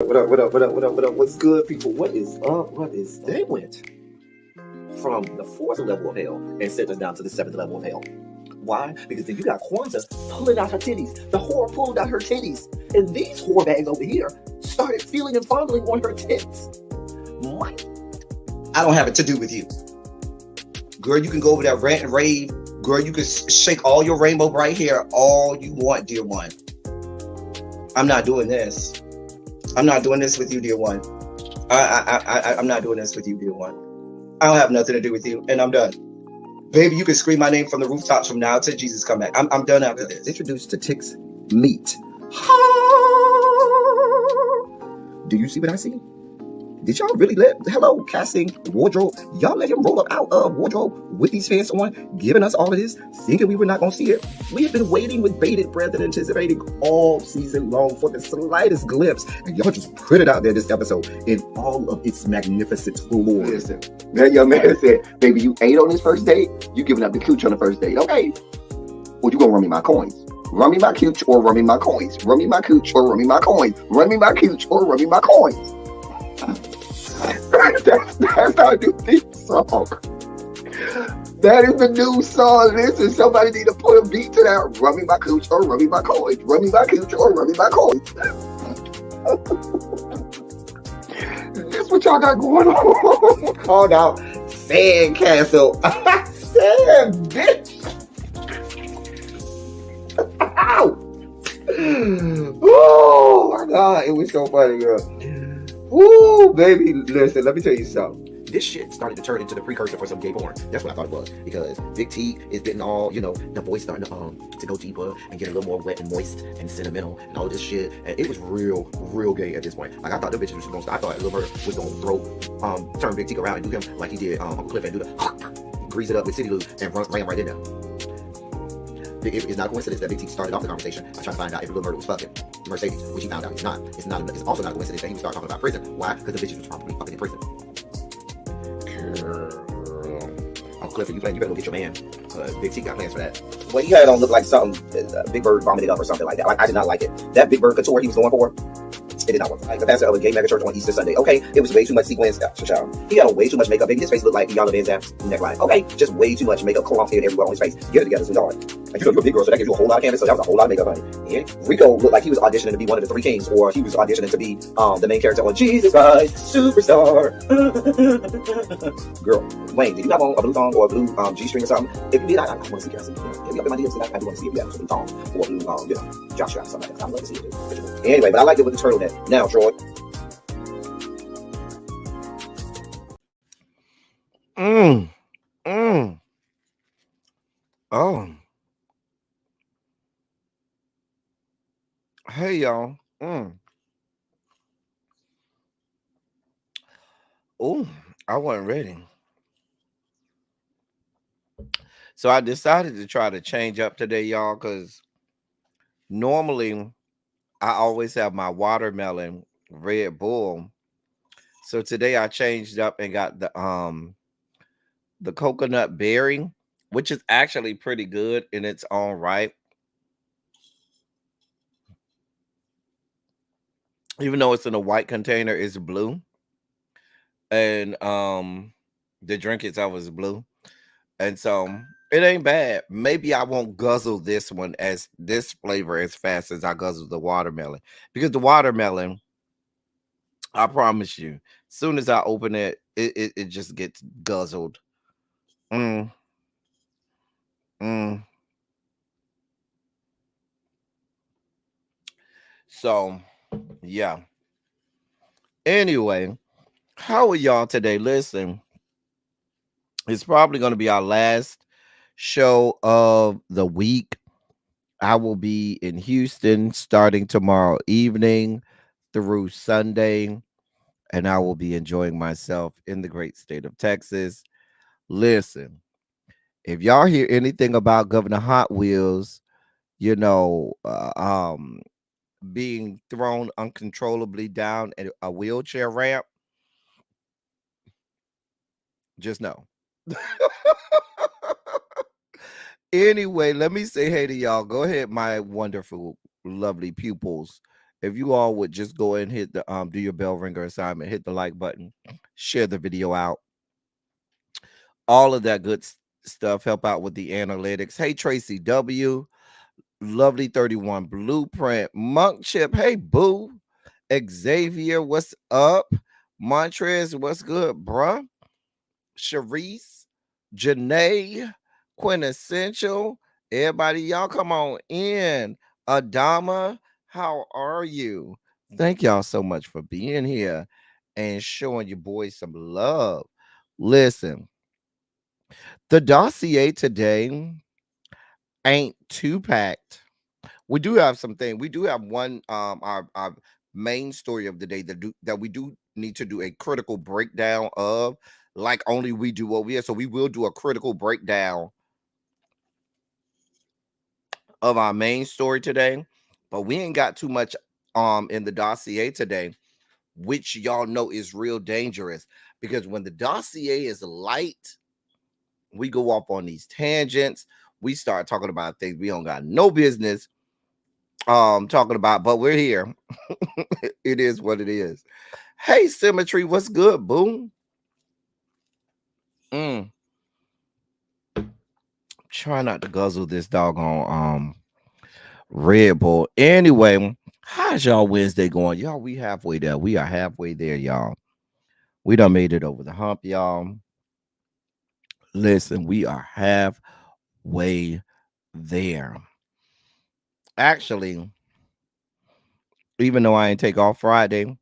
What up, what up, what up, what up, what up? What's good, people? What is up? What is they went from the fourth level of hell and sent us down to the seventh level of hell. Why? Because then you got Kwanzaa pulling out her titties. The whore pulled out her titties. And these whore bags over here started feeling and fondling on her tits. What? I don't have it to do with you. Girl, you can go over there, rant and rave. Girl, you can shake all your rainbow bright hair all you want, dear one. I'm not doing this. I'm not doing this with you, dear one. I'm not doing this with you, dear one. I don't have nothing to do with you, and I'm done. Baby, you can scream my name from the rooftops from now till Jesus come back. I'm done after this. Introduced to Tick's meat. Do you see what I see? Did y'all really hello, casting, wardrobe, y'all let him roll up out of wardrobe with these pants on, giving us all of this, thinking we were not going to see it? We have been waiting with bated breath and anticipating all season long for the slightest glimpse, and y'all just put it out there this episode in all of its magnificent glory. Listen, that young man said, baby, you ate on this first date, you giving up the cooch on the first date, okay? Well, you gonna run me my coins. Run me my cooch or run me my coins. Run me my cooch or run me my coins. Run me my cooch or run me my coins. That's how I do this song. That is the new song. Listen, somebody need to put a beat to that. Run me my cooch or run me my coins. Run me my cooch or run me my coins. This what y'all got going on. Called out Sandcastle. Sand, bitch. Ow. Oh my God, it was so funny, girl. Woo, baby, listen, let me tell you something. This shit started to turn into the precursor for some gay porn. That's what I thought it was. Because Big T is getting all, the voice starting to go deeper and get a little more wet and moist and sentimental and all this shit. And it was real gay at this point. Like, I thought the bitches was going to stop. I thought Lil Murder was going to turn Big T around and do him like he did Uncle Cliff and do the grease it up with City Lou and ran right in there. It's not a coincidence that Big T started off the conversation by trying to find out if Lil Murder was fucking Mercedes, which he found out he's not. It's also not a coincidence that he would start talking about prison. Why? Because the bitches was probably fucking in prison. Uncle Clifford, you better go get your man. Big T got plans for that. Well, he had on look like something Big Bird vomited up or something like that. Like, I did not like it. That Big Bird couture he was going for, it did not work. Like the pastor of a gay mega church on Easter Sunday. Okay, it was way too much sequins. He had on way too much makeup. Baby, his face looked like Yana Van Zant's neckline. Okay, just way too much makeup, cologne everywhere on his face. Get it together, sweetheart. Like, you're a big girl, so that gives you a whole lot of canvas. So that was a whole lot of makeup, honey. And Rico looked like he was auditioning to be one of the three kings, or he was auditioning to be the main character on Jesus Christ Superstar. Girl, Wayne, did you have on a blue thong or a blue G-string or something? If you did, I want to see. Can I see? Hit me up in my DMs, and I do want to see if you have a blue thong or a blue, jock strap or something like that. I'd love to see it too. Anyway, but I liked it with the turtleneck. Now, Troy. Oh. Hey, y'all. Oh, I wasn't ready. So I decided to try to change up today, y'all, because normally I always have my watermelon Red Bull. So today I changed up and got the coconut berry, which is actually pretty good in its own right. Even though it's in a white container, it's blue. And the drink itself is blue. And so it ain't bad. Maybe I won't guzzle this one as this flavor as fast as I guzzle the watermelon. Because the watermelon, I promise you, as soon as I open it, it just gets guzzled. So, yeah. Anyway, how are y'all today? Listen, it's probably going to be our last show of the week. I will be in Houston starting tomorrow evening through Sunday, and I will be enjoying myself in the great state of Texas. Listen, if y'all hear anything about Governor Hot Wheels, being thrown uncontrollably down a wheelchair ramp, just know. Anyway, let me say hey to y'all. Go ahead, my wonderful, lovely pupils If you all would just go and hit the do your bell ringer assignment, hit the like button, share the video out, all of that good stuff, help out with the analytics. Hey, Tracy W, Lovely 31 Blueprint, Monk Chip, hey, boo. Xavier, what's up? Montrez, what's good, bruh? Sharice, Janae, Quintessential, everybody, y'all come on in. Adama, how are you? Thank y'all so much for being here and showing your boys some love. Listen, the dossier today ain't too packed. We do have something. We do have one our main story of the day that we do need to do a critical breakdown of, like only we do over here. So we will do a critical breakdown of our main story today, but we ain't got too much in the dossier today, which y'all know is real dangerous, because when the dossier is light, we go off on these tangents. We start talking about things we don't got no business talking about, but we're here. It is what it is. Hey, Symmetry, what's good, boom? Try not to guzzle this doggone Red Bull. Anyway, how's y'all Wednesday going? Y'all, we halfway there. We are halfway there, y'all. We done made it over the hump, y'all. Listen, we are halfway there. Actually, even though I ain't take off Friday,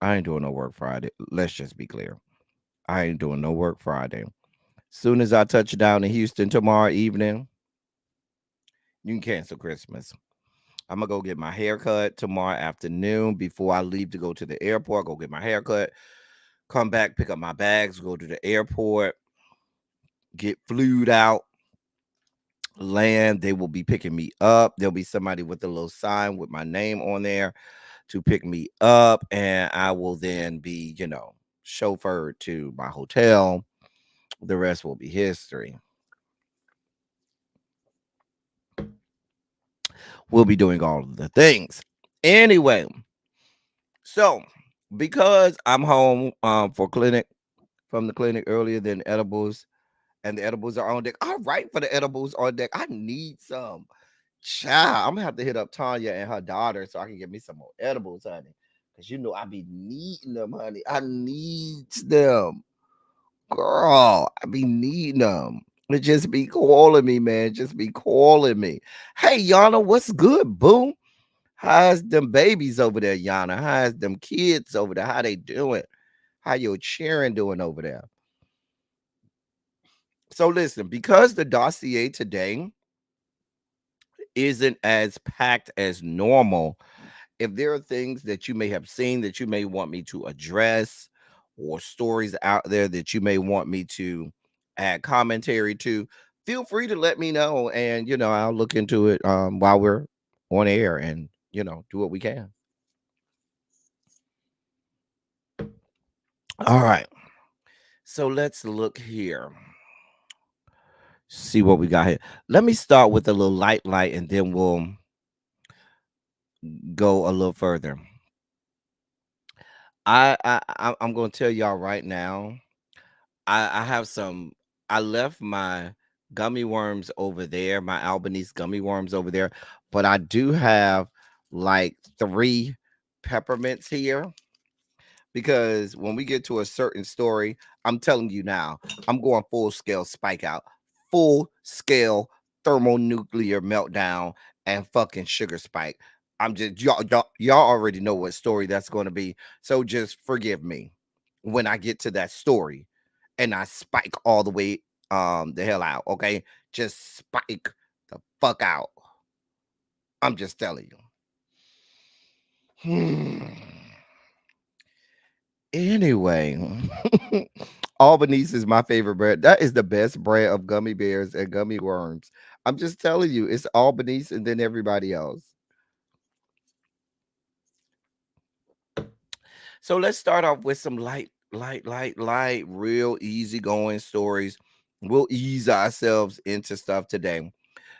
I ain't doing no work Friday. Let's just be clear. I ain't doing no work Friday. Soon as I touch down in Houston tomorrow evening, you can cancel Christmas. I'm gonna go get my hair cut tomorrow afternoon before I leave to go to the airport. Go get my hair cut, come back, pick up my bags, go to the airport, get flued out, land. They will be picking me up. There'll be somebody with a little sign with my name on there to pick me up, and I will then be, chauffeured to my hotel. The rest will be history. We'll be doing all of the things. Anyway, so because I'm home for clinic from the clinic earlier than edibles, and the edibles are on deck. All right, for the edibles on deck. I need some. Child, I'm gonna have to hit up Tanya and her daughter so I can get me some more edibles, honey. Cause I be needing them, honey. I need them. Girl, I be needing them. It just be calling me, man. Just be calling me. Hey, Yana, what's good, boo? How's them babies over there, Yana? How's them kids over there? How they doing? How your cheering doing over there? So listen, because the dossier today isn't as packed as normal, if there are things that you may have seen that you may want me to address, or stories out there that you may want me to add commentary to, feel free to let me know, and I'll look into it while we're on air, and do what we can. All right, so let's look here, see what we got here. Let me start with a little light, and then we'll go a little further. I'm gonna tell y'all right now. I have some. I left my gummy worms over there, my Albanese gummy worms over there, but I do have like 3 peppermints here, because when we get to a certain story, I'm telling you now, I'm going full scale spike out, full scale thermonuclear meltdown, and fucking sugar spike. I'm just y'all already know what story that's going to be. So just forgive me when I get to that story and I spike all the way the hell out, okay? Just spike the fuck out. I'm just telling you. Anyway, Albanese is my favorite bread. That is the best bread of gummy bears and gummy worms. I'm just telling you, it's Albanese and then everybody else. So let's start off with some light, real easy going stories. We'll ease ourselves into stuff today.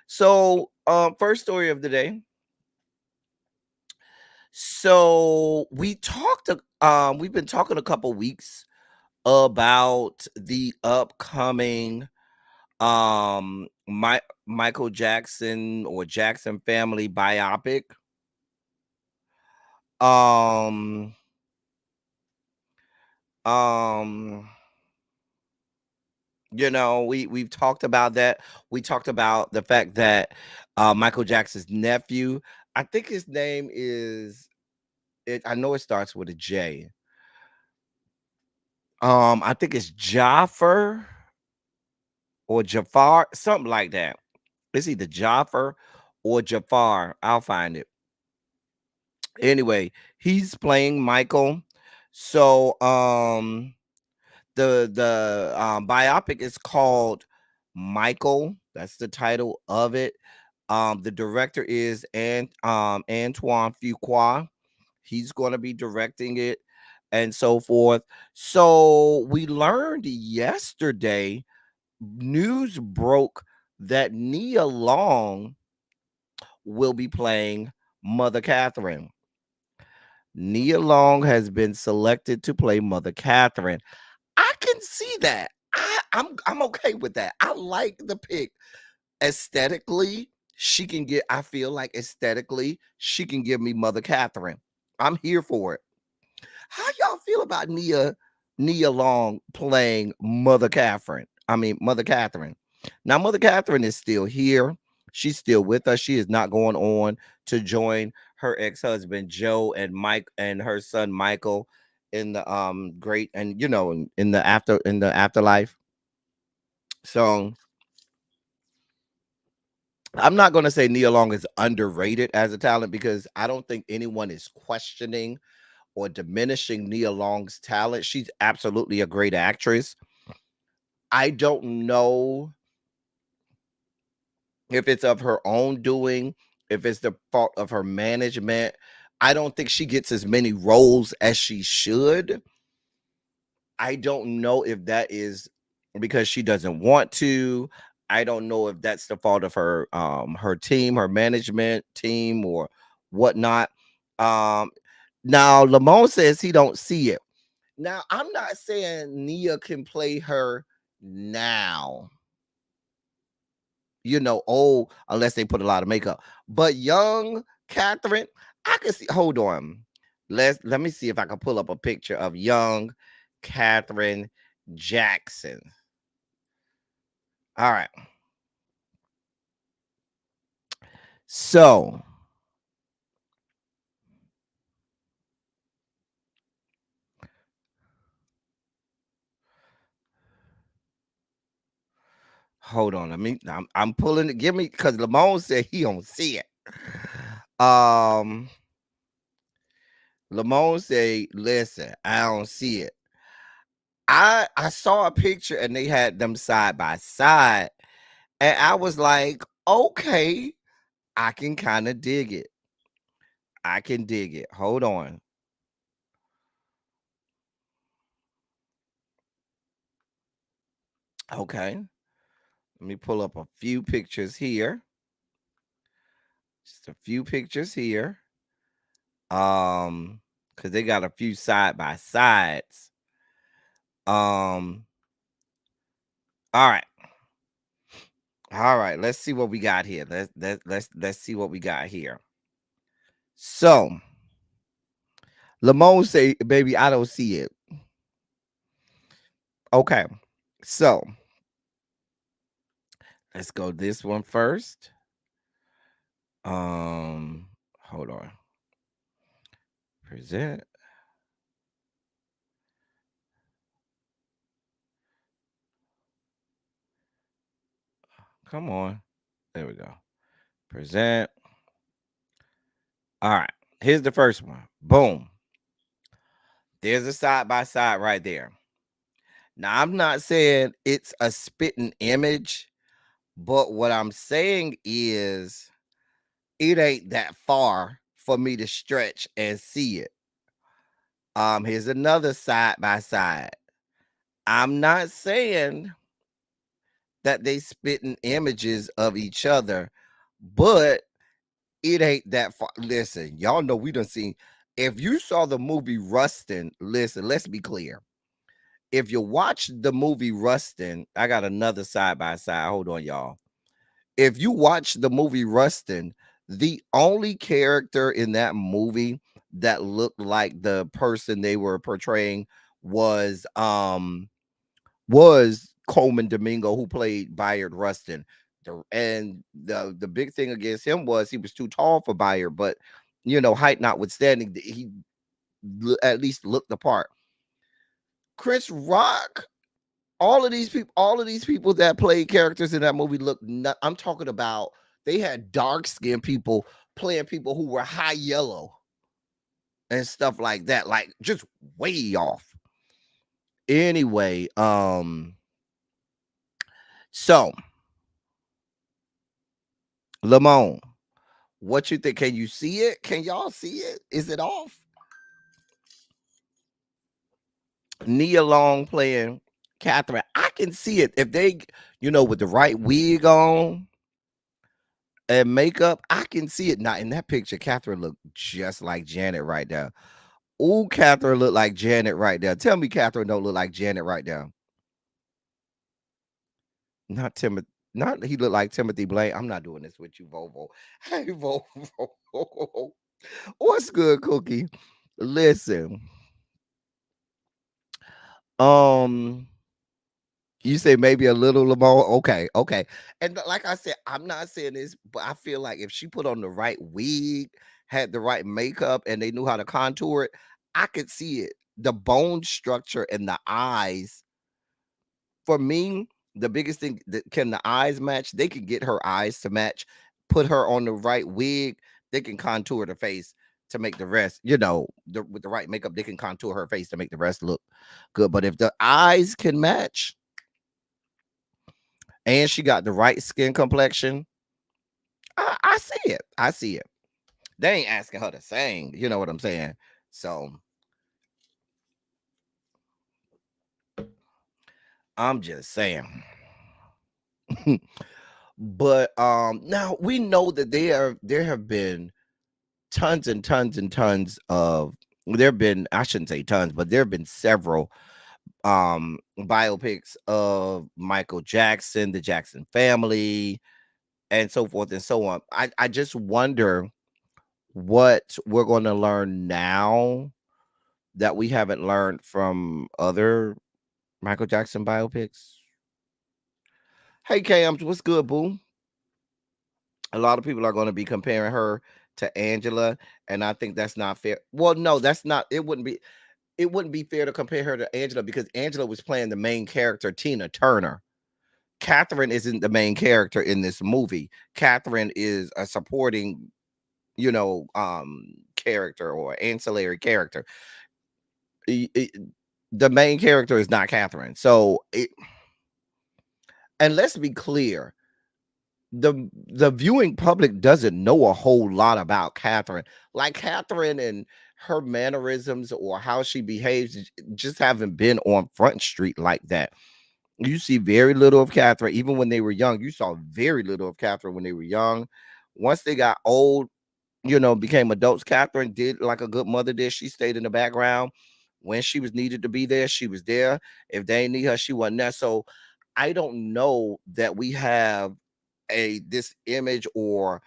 So, first story of the day. So we've been talking a couple weeks about the upcoming Michael Jackson or Jackson family biopic. Um um we've talked about that. We talked about the fact that Michael Jackson's nephew, I think his name is I know it starts with a J. I think it's Jaffer or Jafar, something like that. It's either Jaffer or Jafar. I'll find it. Anyway, he's playing Michael. So the biopic is called Michael. That's the title of it. The director is Antoine Fuqua. He's going to be directing it and so forth. So we learned yesterday, news broke that Nia Long will be playing Mother Catherine. Nia Long has been selected to play Mother Catherine. I can see that. I'm okay with that. I like the pick. Aesthetically, she can get, I feel like aesthetically, she can give me Mother Catherine. I'm here for it. How y'all feel about Nia Long playing Mother Catherine? I mean, Mother Catherine. Now, Mother Catherine is still here. She's still with us. She is not going on to join her ex-husband Joe and Mike and her son Michael in the great and in the afterlife. So I'm not going to say Nia Long is underrated as a talent, because I don't think anyone is questioning or diminishing Nia Long's talent. She's absolutely a great actress. I don't know if it's of her own doing, if it's the fault of her management. I don't think she gets as many roles as she should. I don't know if that is because she doesn't want to. I don't know if that's the fault of her team, her management team, or whatnot. Um Now Lamone says he don't see it. Now, I'm not saying Nia can play her now, old, unless they put a lot of makeup. But young Catherine, I can see. Hold on. Let me see if I can pull up a picture of young Catherine Jackson. All right. So hold on. I'm pulling it. Give me, because Lamone said he don't see it. Um Lamone say, listen, I don't see it. I saw a picture and they had them side by side, and I was like, okay, I can kind of dig it. I can dig it. Hold on. Okay. Let me pull up a few pictures here. Just a few pictures here. Because they got a few side by sides. Um, all right. All right, let's see what we got here. Let's see what we got here. So Lamone say, baby, I don't see it. Okay. So let's go this one first. Hold on. Present. Come on. There we go. Present. All right. Here's the first one. Boom. There's a side by side right there. Now, I'm not saying it's a spitting image, but what I'm saying is it ain't that far for me to stretch and see it. Here's another side by side. I'm not saying that they spitting images of each other, but It ain't that far. Listen, y'all know we done seen. If you saw the movie Rustin, listen, let's be clear. If you watch the movie Rustin, I got another side by side. Hold on, y'all. If you watch the movie Rustin, the only character in that movie that looked like the person they were portraying was Coleman Domingo, who played Bayard Rustin. The big thing against him was he was too tall for Bayard, but height notwithstanding, he at least looked the part. Chris Rock, all of these people that played characters in that movie look not, I'm talking about they had dark skinned people playing people who were high yellow and stuff like that, like just way off. Anyway, so Lamone, what you think? Can you see it? Can y'all see it? Is it off? Nia Long playing Catherine. I can see it if they, with the right wig on and makeup. I can see it. Now in that picture, Catherine looked just like Janet right there. Ooh, Catherine looked like Janet right there. Tell me, Catherine don't look like Janet right there. Not Timothy. Not he looked like Timothy Blaine. I'm not doing this with you, Vovo. Hey, Vovo. What's good, Cookie? Listen. You say maybe a little Lamar. Okay. And like I said, I'm not saying this, but I feel like if she put on the right wig, had the right makeup, and they knew how to contour it, I could see it. The bone structure and the eyes. For me, the biggest thing that can the eyes match, they can get her eyes to match, put her on the right wig, they can contour the face to make the rest, with the right makeup, they can contour her face to make the rest look good. But if the eyes can match, and she got the right skin complexion, I see it. I see it. They ain't asking her to sing. You know what I'm saying? So I'm just saying. But now we know that there have been tons and tons and tons of there have been, I shouldn't say tons, but there have been several biopics of Michael Jackson, the Jackson family, and so forth and so on. I just wonder what we're going to learn now that we haven't learned from other Michael Jackson biopics. Hey, Cams, what's good, boo? A lot of people are going to be comparing her to Angela, and I think that's not fair. Well, no, that's not. It wouldn't be fair to compare her to Angela because Angela was playing the main character, Tina Turner. Catherine isn't the main character in this movie. Catherine is a supporting, character or ancillary character. The main character is not Catherine. So, and let's be clear, the viewing public doesn't know a whole lot about Catherine. Like Catherine and her mannerisms or how she behaves just haven't been on Front Street like that. You see very little of Catherine, even when they were young. You saw very little of Catherine when they were young. Once they got old, became adults, Catherine did like a good mother did. She stayed in the background. When she was needed to be there, she was there. If they didn't need her, she wasn't there. So I don't know that we have this image or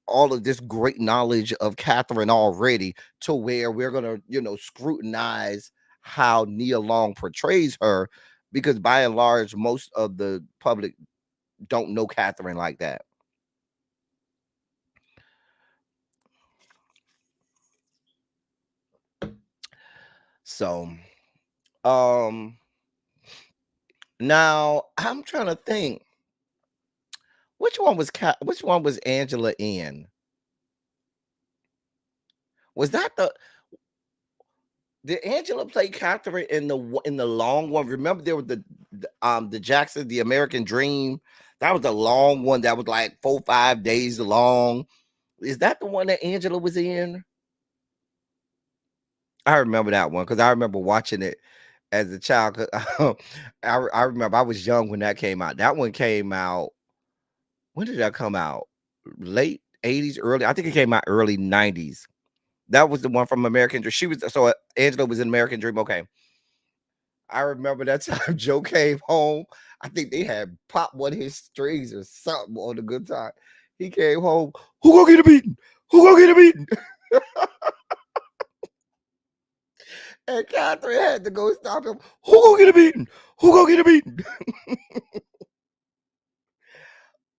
all of this great knowledge of Catherine already to where we're gonna, scrutinize how Nia Long portrays her, because by and large, most of the public don't know Catherine like that. So, now I'm trying to think which one was Angela in? Was that did Angela play Catherine in the long one? Remember there was the Jackson, the American Dream. That was the long one that was like 4-5 days long. Is that the one that Angela was in? I remember that one because I remember watching it as a child. I remember I was young when that came out. That one came out. When did that come out? Late 80s, early. I think it came out early 90s. That was the one from American Dream. She was so Angela was in American Dream. Okay. I remember that time Joe came home. I think they had popped one of his strings or something on the good time. He came home. Who gonna get a beating? Who gonna get a beating? And Catherine had to go stop him. Who gonna get a beating? Who gonna get a beating?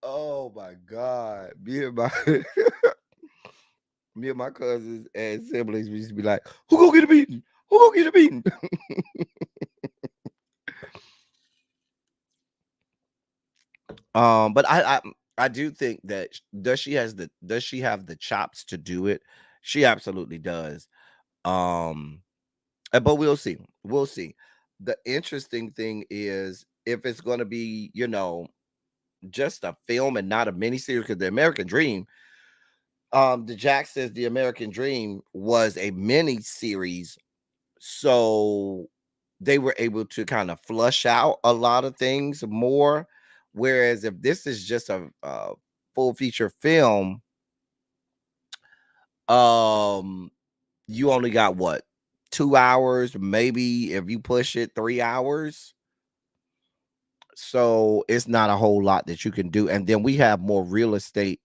Oh my God. Me and my cousins and siblings, we used to be like, who gonna get a beating? Who gonna get a beating? But I do think that does she have the chops to do it? She absolutely does. Um, but we'll see. We'll see. The interesting thing is if it's going to be, just a film and not a miniseries, because the American Dream, the Jack says the American Dream was a mini series, so they were able to kind of flush out a lot of things more. Whereas if this is just a full feature film, um, you only got what, 2 hours, maybe if you push it 3 hours. So it's not a whole lot that you can do. And then we have more real estate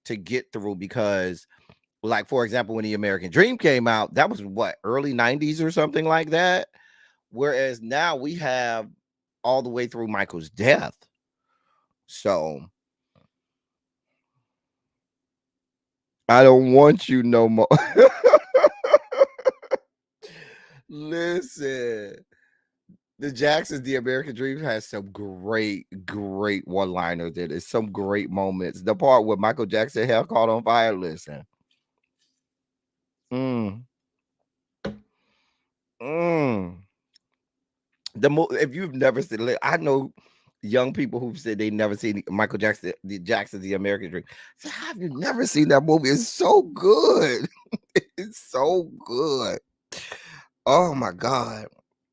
to get through because, like, for example, when the American Dream came out, that was what, early 90s or something like that. Whereas now we have all the way through Michael's death. So I don't want you no more. Listen, the Jacksons, the American Dream has some great, great one-liners in it. Some great moments. The part where Michael Jackson hair caught on fire. Listen. Mm, mm. If you've never seen, I know young people who've said they never seen Michael Jackson, the American Dream. So how have you never seen that movie? It's so good. It's so good. Oh my God.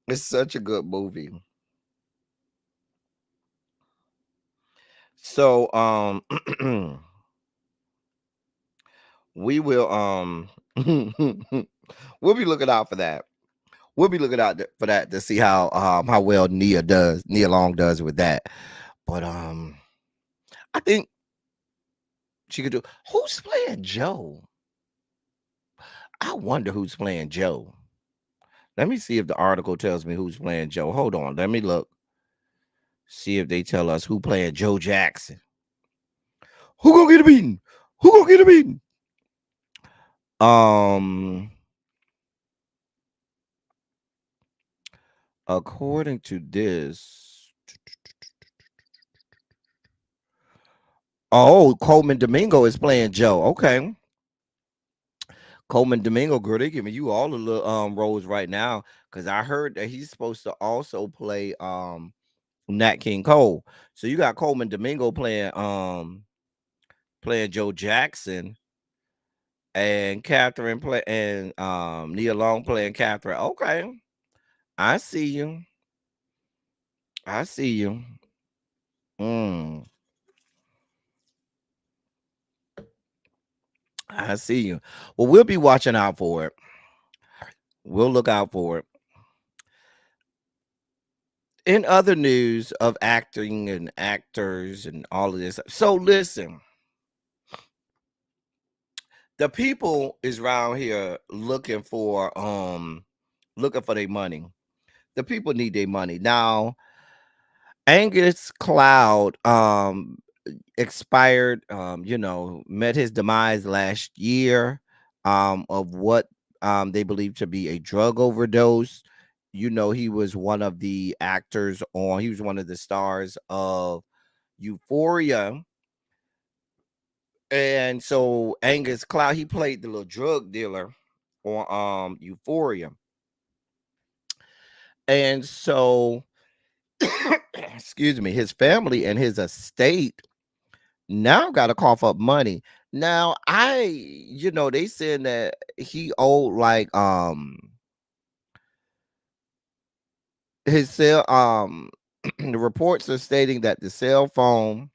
It's such a good movie. So we will we'll be looking out for that. We'll be looking out for that to see how well Nia Long does with that. But I think she could do. Who's playing Joe? I wonder who's playing Joe. Let me see if the article tells me who's playing Joe. Hold on, let me look. See if they tell us who playing Joe Jackson. Who gonna get a beating? Who gonna get a beating? Um, according to this, oh, Coleman Domingo is playing Joe. Okay. Coleman Domingo, girl, they giving you all the little roles right now. Cause I heard that he's supposed to also play Nat King Cole. So you got Coleman Domingo playing Joe Jackson and Catherine play and Nia Long playing Catherine. Okay. I see you. I see you. Mm, I see you. Well, we'll be watching out for it. We'll look out for it. In other news of acting and actors and all of this. So listen, the people is around here looking for their money. The people need their money. Now, Angus Cloud expired, met his demise last year of what they believe to be a drug overdose. He was one of the actors he was one of the stars of Euphoria. And so Angus Cloud, he played the little drug dealer on Euphoria. And so excuse me, his family and his estate now got to cough up money. Now, they said that he owed like his cell the reports are stating that the cell phone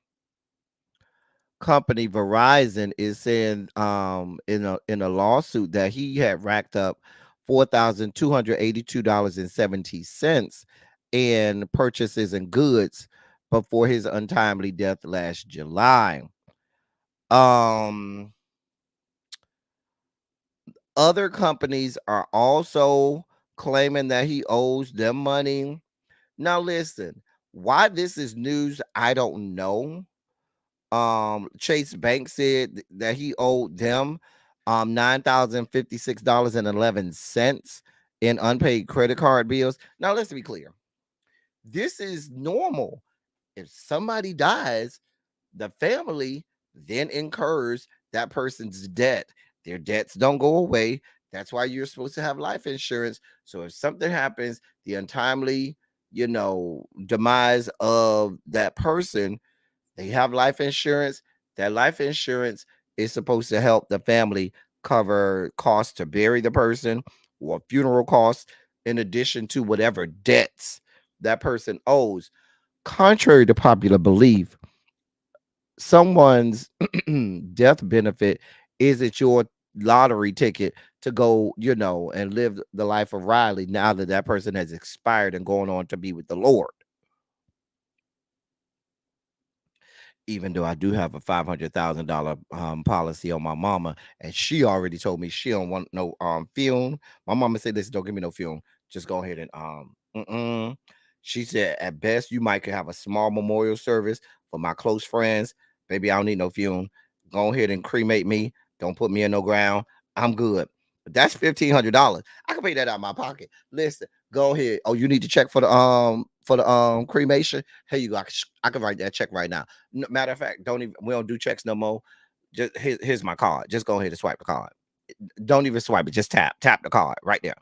company Verizon is saying in a lawsuit that he had racked up $4,282.70 in purchases and goods before his untimely death last July. Um Other companies are also claiming that he owes them money. Now listen, why this is news, I don't know. Chase Bank said that he owed them $9,056.11 in unpaid credit card bills. Now let's be clear. This is normal. If somebody dies, the family then incurs that person's debt. Their debts don't go away. That's why you're supposed to have life insurance. So if something happens, the untimely, demise of that person, they have life insurance. That life insurance is supposed to help the family cover costs to bury the person or funeral costs, in addition to whatever debts that person owes. Contrary to popular belief, someone's death benefit isn't your lottery ticket to go, and live the life of Riley now that that person has expired and going on to be with the Lord. Even though I do have a $500,000 policy on my mama, and she already told me she don't want no funeral. My mama said, "Listen, don't give me no funeral. Just go ahead and She said, at best, you might could have a small memorial service for my close friends. Baby, I don't need no funeral. Go ahead and cremate me. Don't put me in no ground. I'm good." But that's $1,500. I can pay that out of my pocket. Listen, go ahead. Oh, you need to check for the cremation. Here you go. I can write that check right now. Matter of fact, we don't do checks no more. Just here's my card. Just go ahead and swipe the card. Don't even swipe it. Just tap the card right there.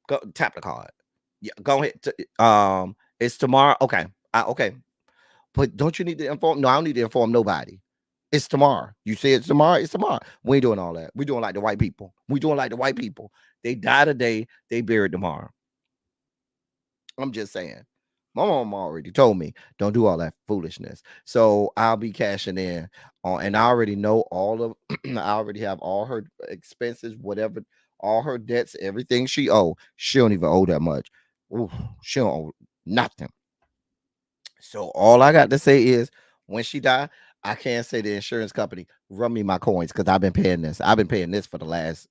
Go tap the card. Yeah, go ahead. It's tomorrow. Okay. Okay. But don't you need to inform? No, I don't need to inform nobody. It's tomorrow. You say it's tomorrow. It's tomorrow. We ain't doing all that. We doing like the white people. We doing like the white people. They die today. They buried tomorrow. I'm just saying. My mom already told me don't do all that foolishness. So I'll be cashing in on, and I already know all of. I already have all her expenses, whatever, all her debts, everything she owe. She don't even owe that much. Ooh, she don't owe nothing. So all I got to say is when she die, I can't say the insurance company run me my coins because I've been paying this. I've been paying this for the last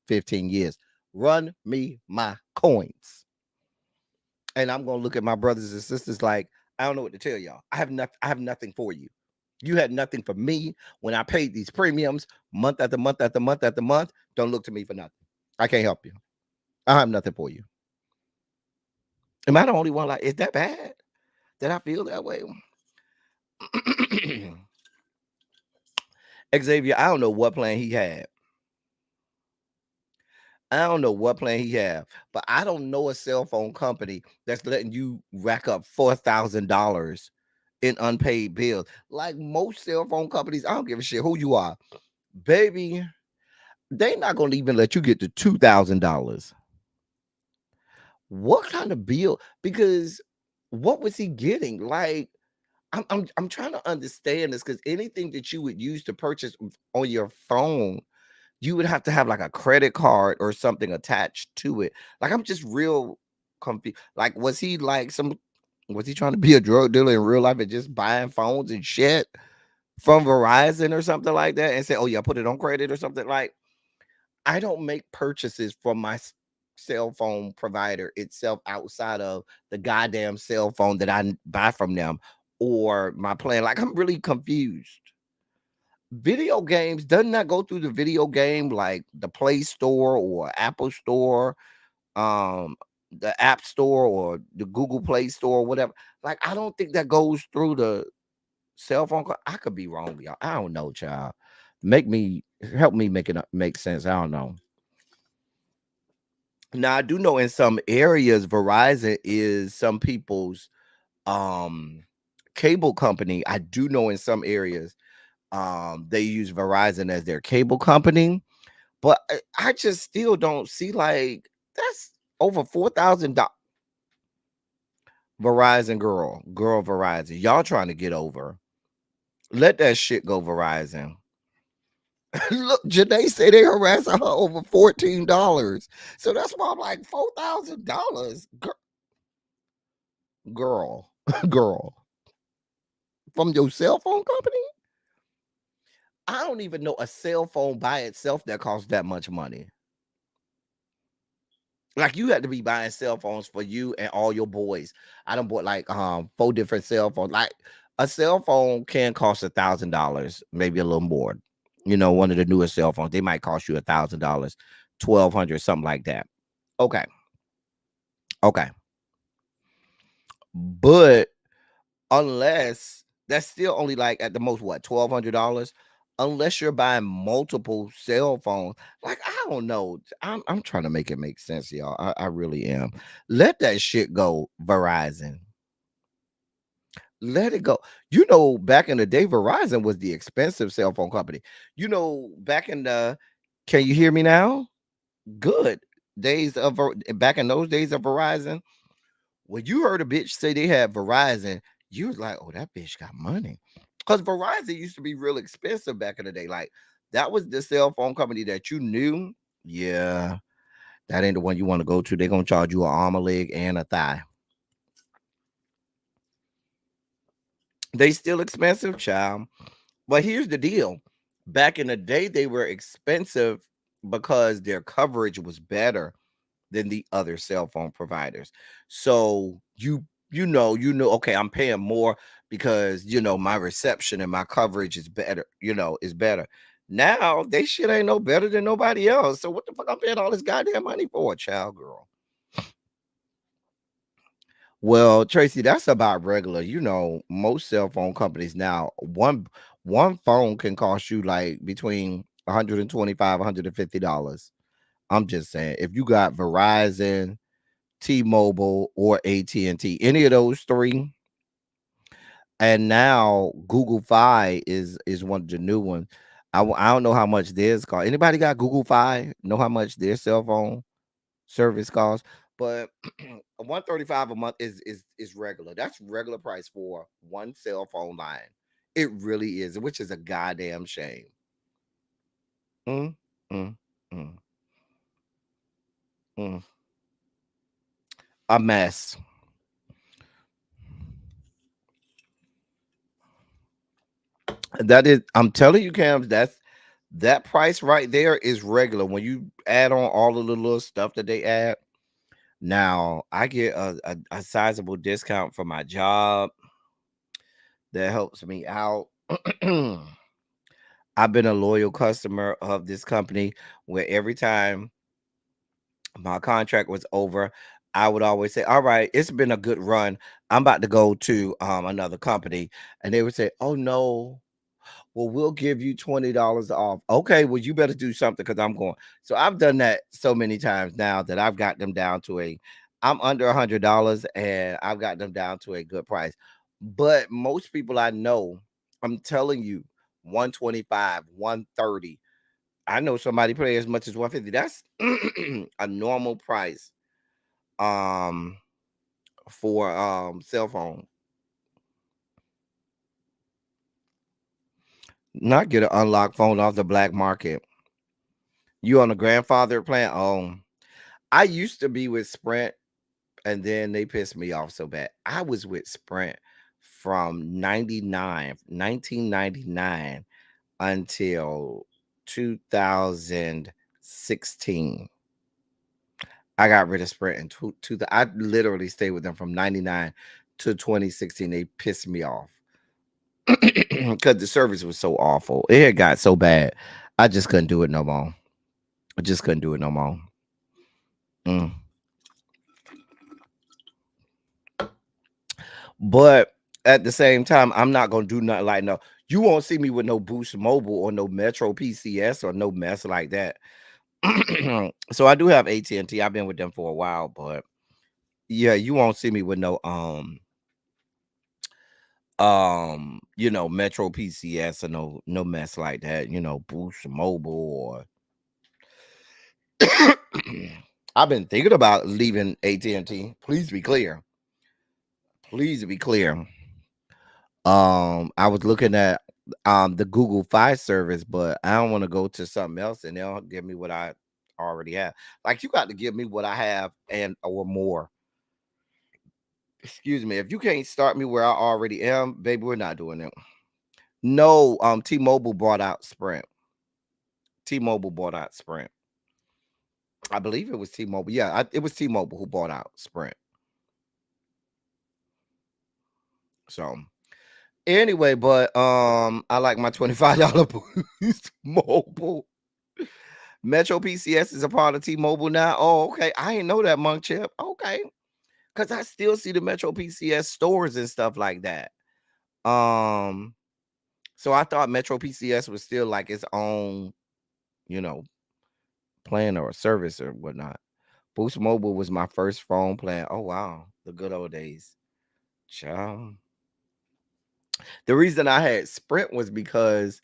15 years. Run me my coins. And I'm gonna look at my brothers and sisters like, I don't know what to tell y'all. I have nothing for you. You had nothing for me when I paid these premiums month after month after month after month. Don't look to me for nothing. I can't help you. I have nothing for you. Am I the only one? Like, is that bad that I feel that way? Xavier, I don't know what plan he had. I don't know what plan he had, but I don't know a cell phone company that's letting you rack up $4,000 in unpaid bills. Like most cell phone companies, I don't give a shit who you are, baby. They not gonna even let you get to $2,000. What kind of bill? Because what was he getting? Like, I'm trying to understand this because anything that you would use to purchase on your phone, you would have to have like a credit card or something attached to it. Like, I'm just real confused. Like, was he trying to be a drug dealer in real life and just buying phones and shit from Verizon or something like that and say, "Oh yeah, put it on credit" or something? Like, I don't make purchases from my cell phone provider itself outside of the goddamn cell phone that I buy from them or my plan. Like, I'm really confused. Video games, doesn't that go through the video game like the Play Store or Apple Store, um, the App Store or the Google Play Store or whatever? Like, I don't think that goes through the cell phone. I could be wrong, y'all. I don't know, child. Help me make sense. I don't know. Now I do know in some areas Verizon is some people's cable company. I do know in some areas they use Verizon as their cable company, but I just still don't see like that's over $4,000. Verizon girl Verizon, y'all trying to get over. Let that shit go, Verizon. Look, Janae say they harassing her over $14. So that's why I'm like $4,000. Girl, girl, from your cell phone company? I don't even know a cell phone by itself that costs that much money. Like you had to be buying cell phones for you and all your boys. I done bought like 4 different cell phones. Like a cell phone can cost $1,000, maybe a little more. You know, one of the newest cell phones, they might cost you $1,000, 1,200, something like that. Okay. Okay. But unless that's still only like at the most what, $1,200, unless you're buying multiple cell phones. Like I don't know, I'm trying to make it make sense, y'all. I really am. Let that shit go, Verizon. Let it go. You know, back in the day, Verizon was the expensive cell phone company. You know, back in the, can you hear me now? Good days of back in those days of Verizon, when you heard a bitch say they had Verizon, you was like, oh, that bitch got money. Because Verizon used to be real expensive back in the day. Like, that was the cell phone company that you knew. Yeah, that ain't the one you want to go to. They're going to charge you an arm, a leg, and a thigh. They still expensive, child. But here's the deal. Back in the day, they were expensive because their coverage was better than the other cell phone providers. So you know, okay, I'm paying more because my reception and my coverage is better, is better. Now they shit ain't no better than nobody else. So what the fuck I'm paying all this goddamn money for, child girl? Well, Tracy, that's about regular. Most cell phone companies now, one phone can cost you like between 125, $150. I'm just saying, if you got Verizon, T-Mobile, or AT&T, any of those three. And now Google Fi is one of the new ones. I don't know how much theirs cost. Anybody got Google Fi? Know how much their cell phone service costs? But 135 a month is regular. That's regular price for one cell phone line. It really is, which is a goddamn shame. Mm, mm, mm, mm. A mess. That is, I'm telling you, Cams, that price right there is regular. When you add on all of the little stuff that they add, now I get a sizable discount for my job that helps me out. I've been a loyal customer of this company where every time my contract was over, I would always say, all right, it's been a good run. I'm about to go to another company. And they would say, oh no, well, we'll give you $20 off. Okay, well, you better do something because I'm going. So I've done that so many times now that I've got them down to I'm under $100 and I've got them down to a good price. But most people I know, I'm telling you, 125, 130. I know somebody pay as much as 150. That's a normal price um for cell phone. Not get an unlocked phone off the black market. You on the grandfather plan? Oh, I used to be with Sprint, and then they pissed me off so bad. I was with Sprint from 1999 until 2016. I got rid of Sprint in I literally stayed with them from 99 to 2016. They pissed me off because the service was so awful. It had got so bad. I just couldn't do it no more. I just couldn't do it no more. Mm. But at the same time, I'm not gonna do nothing like no. You won't see me with no Boost Mobile or no Metro PCS or no mess like that. So I do have AT&T. I've been with them for a while, but yeah, you won't see me with no Metro PCS or no mess like that. Boost Mobile or I've been thinking about leaving AT&T. Please be clear. Please be clear. I was looking at the Google Fi service, but I don't want to go to something else and they'll give me what I already have. Like you got to give me what I have and or more. Excuse me. If you can't start me where I already am, baby, we're not doing it. No, T-Mobile bought out Sprint. T-Mobile bought out Sprint. I believe it was T-Mobile. Yeah, it was T-Mobile who bought out Sprint. So anyway, but I like my $25 boost mobile. Metro PCS is a part of T-Mobile now. Oh, okay. I didn't know that, Monk Chip. Okay. Because I still see the Metro PCS stores and stuff like that. Um, so I thought Metro PCS was still like its own, you know, plan or service or whatnot. Boost Mobile was my first phone plan. Oh wow, the good old days. Child. The reason I had Sprint was because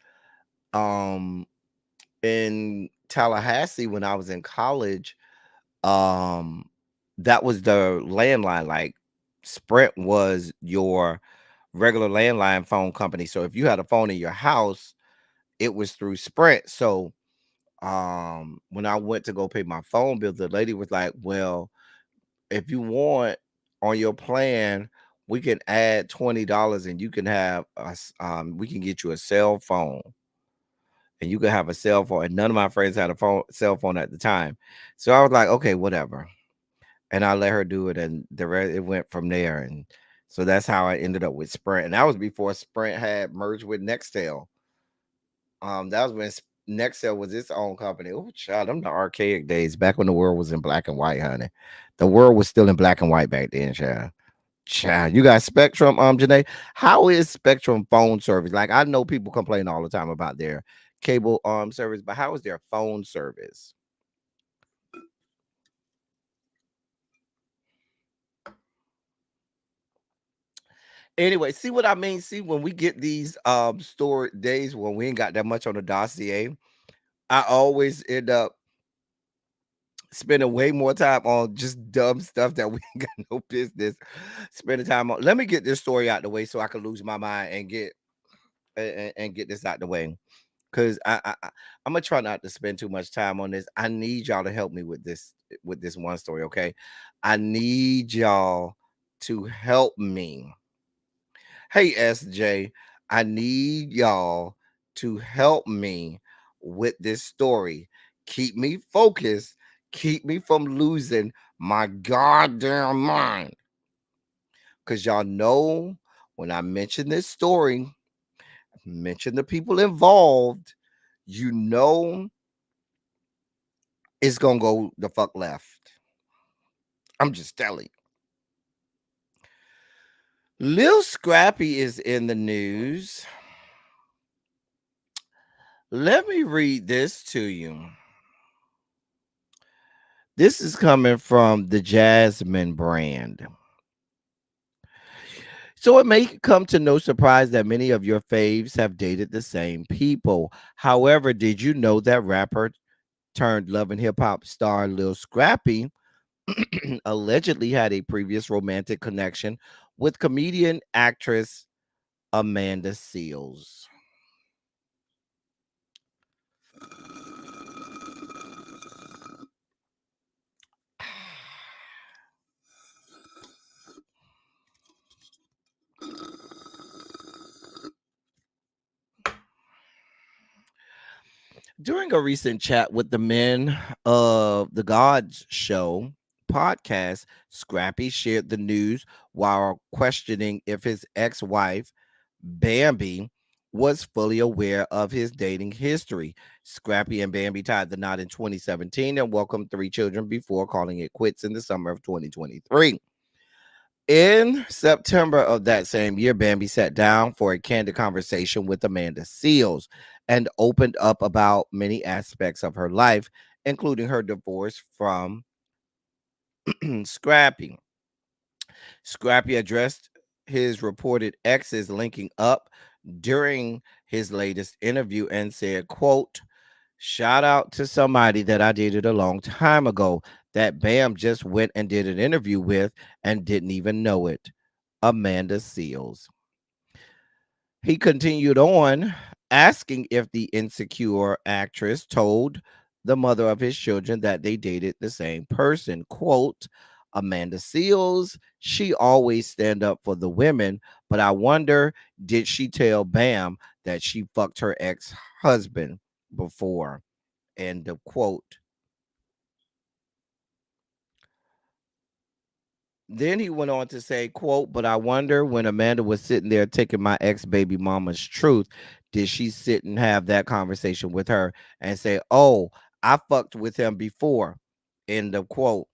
um in Tallahassee when I was in college, um that was the landline. Like Sprint was your regular landline phone company. So if you had a phone in your house, it was through Sprint. So when I went to go pay my phone bill, the lady was like, well, if you want on your plan, we can add $20 and you can have us we can get you a cell phone and you can have a cell phone. And none of my friends had a cell phone at the time. So I was like, okay, whatever. And I let her do it, and the rest it went from there. And so that's how I ended up with Sprint. And that was before Sprint had merged with Nextel. That was when Nextel was its own company. Oh, child, them the archaic days back when the world was in black and white, honey. The world was still in black and white back then, child. Child, you got Spectrum, Janae. How is Spectrum phone service? Like I know people complain all the time about their cable service, but how is their phone service? Anyway, see what I mean? See, when we get these store days when we ain't got that much on the dossier, I always end up spending way more time on just dumb stuff that we ain't got no business spending time on. Let me get this story out the way so I can lose my mind and get and get this out the way. Cause I'm gonna try not to spend too much time on this. I need y'all to help me with this one story, okay? I need y'all to help me. Hey SJ, I need y'all to help me with this story. Keep me focused, keep me from losing my goddamn mind. Cause y'all know when I mention this story, mention the people involved, you know it's gonna go the fuck left. I'm just telling you. Lil Scrappy is in the news. Let me read this to you. This is coming from the Jasmine brand. So it may come to no surprise that many of your faves have dated the same people. However, did you know that rapper turned Love and Hip Hop star Lil Scrappy allegedly had a previous romantic connection with comedian actress Amanda Seales? During a recent chat with the men of the Gods Show podcast, Scrappy shared the news while questioning if his ex-wife, Bambi, was fully aware of his dating history. Scrappy and Bambi tied the knot in 2017 and welcomed 3 children before calling it quits in the summer of 2023. In September of that same year, Bambi sat down for a candid conversation with Amanda Seales and opened up about many aspects of her life, including her divorce from Scrappy. Scrappy addressed his reported exes linking up during his latest interview and said, quote, shout out to somebody that I dated a long time ago that Bam just went and did an interview with and didn't even know it. Amanda Seales. He continued on asking if the insecure actress told the mother of his children that they dated the same person. Quote, Amanda Seals, she always stand up for the women, but I wonder, did she tell Bam that she fucked her ex-husband before? End of quote. Then he went on to say, quote, but I wonder when Amanda was sitting there taking my ex-baby mama's truth, did she sit and have that conversation with her and say, oh, I fucked with him before? End of quote.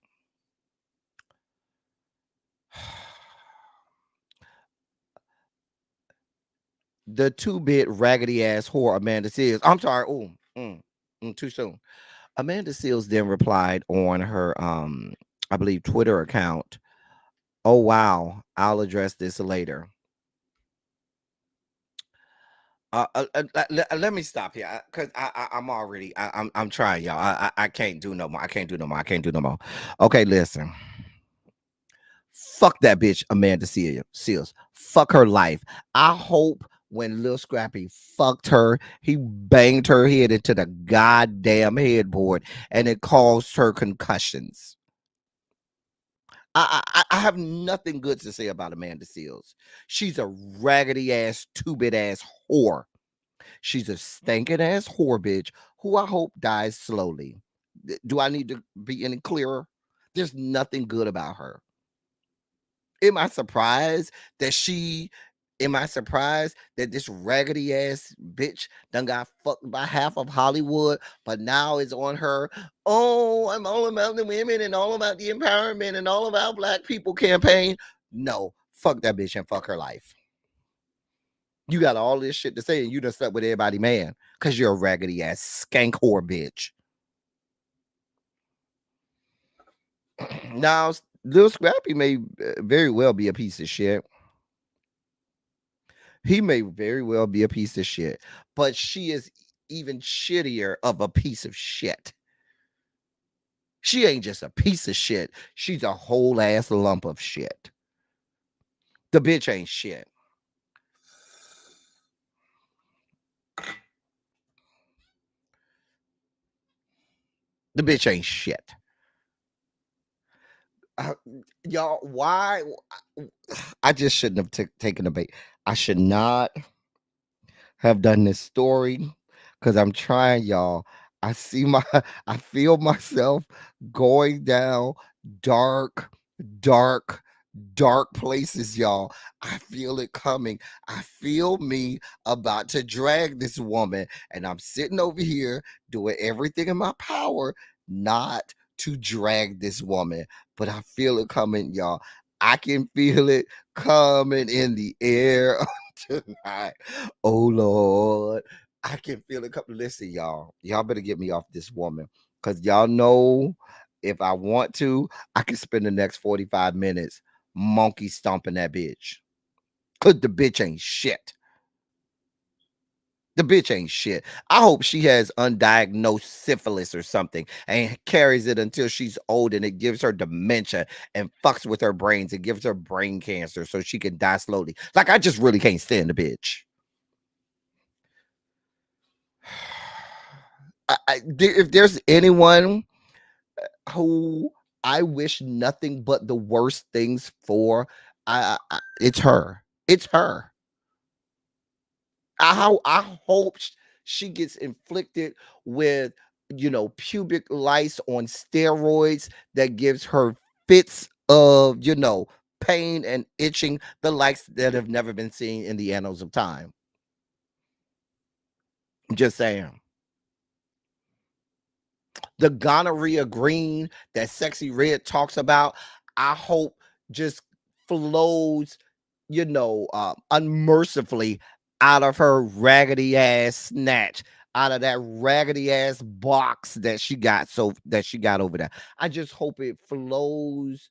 The two-bit raggedy ass whore Amanda Seals. I'm sorry. Oh, too soon. Amanda Seals then replied on her I believe Twitter account. Oh wow, I'll address this later. Let me stop here because I'm already I'm trying, y'all. I can't do no more. I can't do no more. I can't do no more. Okay, listen. Fuck that bitch, Amanda Seals. Fuck her life. I hope when Lil Scrappy fucked her, he banged her head into the goddamn headboard and it caused her concussions. I have nothing good to say about Amanda Seals. She's a raggedy ass, two-bit ass whore. She's a stinking ass whore bitch who I hope dies slowly. Do I need to be any clearer? There's nothing good about her. Am I surprised that she? Am I surprised that this raggedy ass bitch done got fucked by half of Hollywood, but now it's on her? Oh, I'm all about the women and all about the empowerment and all about black people campaign. No, fuck that bitch and fuck her life. You got all this shit to say, and you done slept with everybody, man, because you're a raggedy ass skank whore bitch. Now, Lil Scrappy may very well be a piece of shit. He may very well be a piece of shit, but she is even shittier of a piece of shit. She ain't just a piece of shit. She's a whole ass lump of shit. The bitch ain't shit. The bitch ain't shit. Uh, y'all, why? I just shouldn't have taken a bait. I should not have done this story because I'm trying, y'all. I see my, I feel myself going down dark, dark, dark places, y'all. I feel it coming. I feel me about to drag this woman, and I'm sitting over here doing everything in my power not to drag this woman, but I feel it coming, y'all. I can feel it coming in the air tonight. Oh Lord, I can feel it coming. Listen, y'all. Y'all better get me off this woman. Cause y'all know if I want to, I can spend the next 45 minutes monkey stomping that bitch. Cause the bitch ain't shit. The bitch ain't shit. I hope she has undiagnosed syphilis or something and carries it until she's old and it gives her dementia and fucks with her brains and gives her brain cancer so she can die slowly. Like, I just really can't stand the bitch. If there's anyone who I wish nothing but the worst things for, it's her. It's her. I hope she gets inflicted with, pubic lice on steroids that gives her fits of, pain and itching, the likes that have never been seen in the annals of time. Just saying. The gonorrhea green that Sexy Red talks about, I hope just flows, unmercifully out of her raggedy ass snatch, out of that raggedy ass box that she got over there. I just hope it flows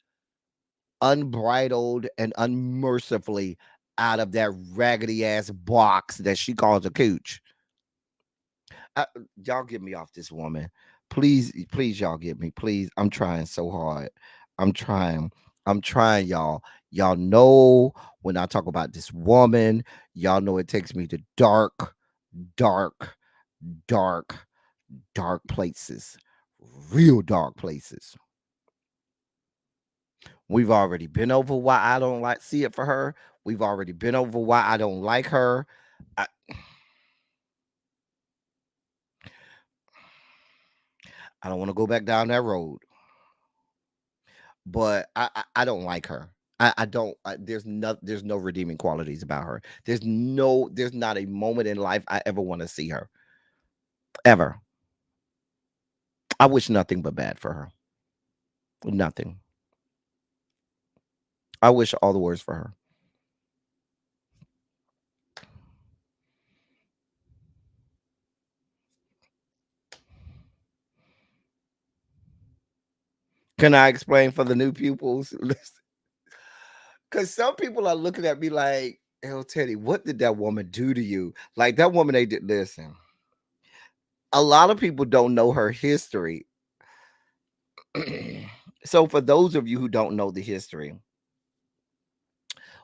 unbridled and unmercifully out of that raggedy ass box that she calls a cooch. I, y'all get me off this woman. Please, please, y'all get me. Please. I'm trying so hard. I'm trying. I'm trying, y'all. Y'all know when I talk about this woman, y'all know it takes me to dark, dark, dark, dark places. Real dark places. We've already been over why I don't like see it for her. We've already been over why I don't like her. I, I don't want to go back down that road, but I don't like her. I don't. There's no redeeming qualities about her. There's not a moment in life I ever want to see her ever. I wish nothing but bad for her. Nothing. I wish all the worst for her. Can I explain for the new pupils? Because some people are looking at me like, "El Teddy, what did that woman do to you?" Like that woman, they did. Listen, a lot of people don't know her history. So, for those of you who don't know the history,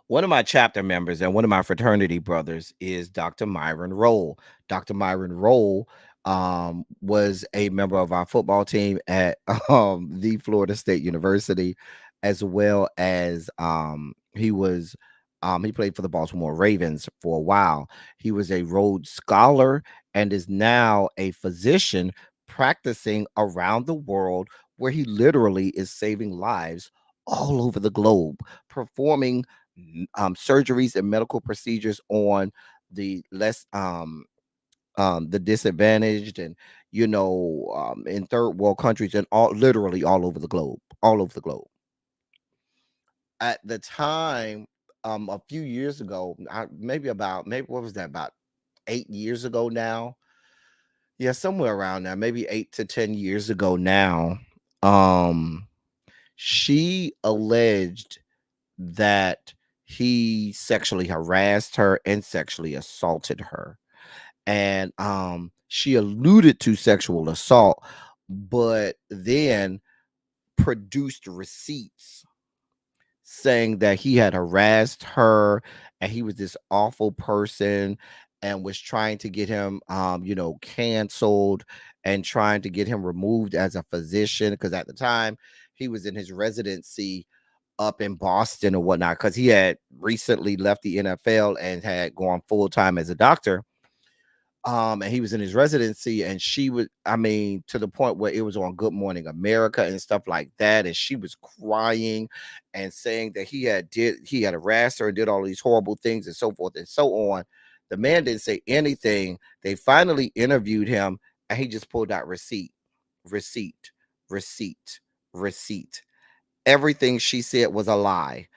one of my chapter members and one of my fraternity brothers is Dr. Myron Roll. Dr. Myron Roll was a member of our football team at the Florida State University, as well as he played for the Baltimore Ravens for a while. He was a Rhodes Scholar and is now a physician practicing around the world, where he literally is saving lives all over the globe, performing surgeries and medical procedures on the less the disadvantaged, and in third world countries, and all literally all over the globe. At the time, a few years ago, maybe what was that, about 8 years ago now? Yeah, somewhere around there, maybe 8 to 10 years ago now. um she alleged that he sexually harassed her and sexually assaulted her. And she alluded to sexual assault, but then produced receipts saying that he had harassed her and he was this awful person, and was trying to get him canceled, and trying to get him removed as a physician, because at the time he was in his residency up in Boston or whatnot, because he had recently left the NFL and had gone full time as a doctor. And he was in his residency, and she was, I mean, to the point where it was on Good Morning America and stuff like that, and she was crying and saying that he had harassed her and did all these horrible things and so forth and so on. The man didn't say anything. They finally interviewed him, and he just pulled out receipt, receipt, receipt. Everything she said was a lie.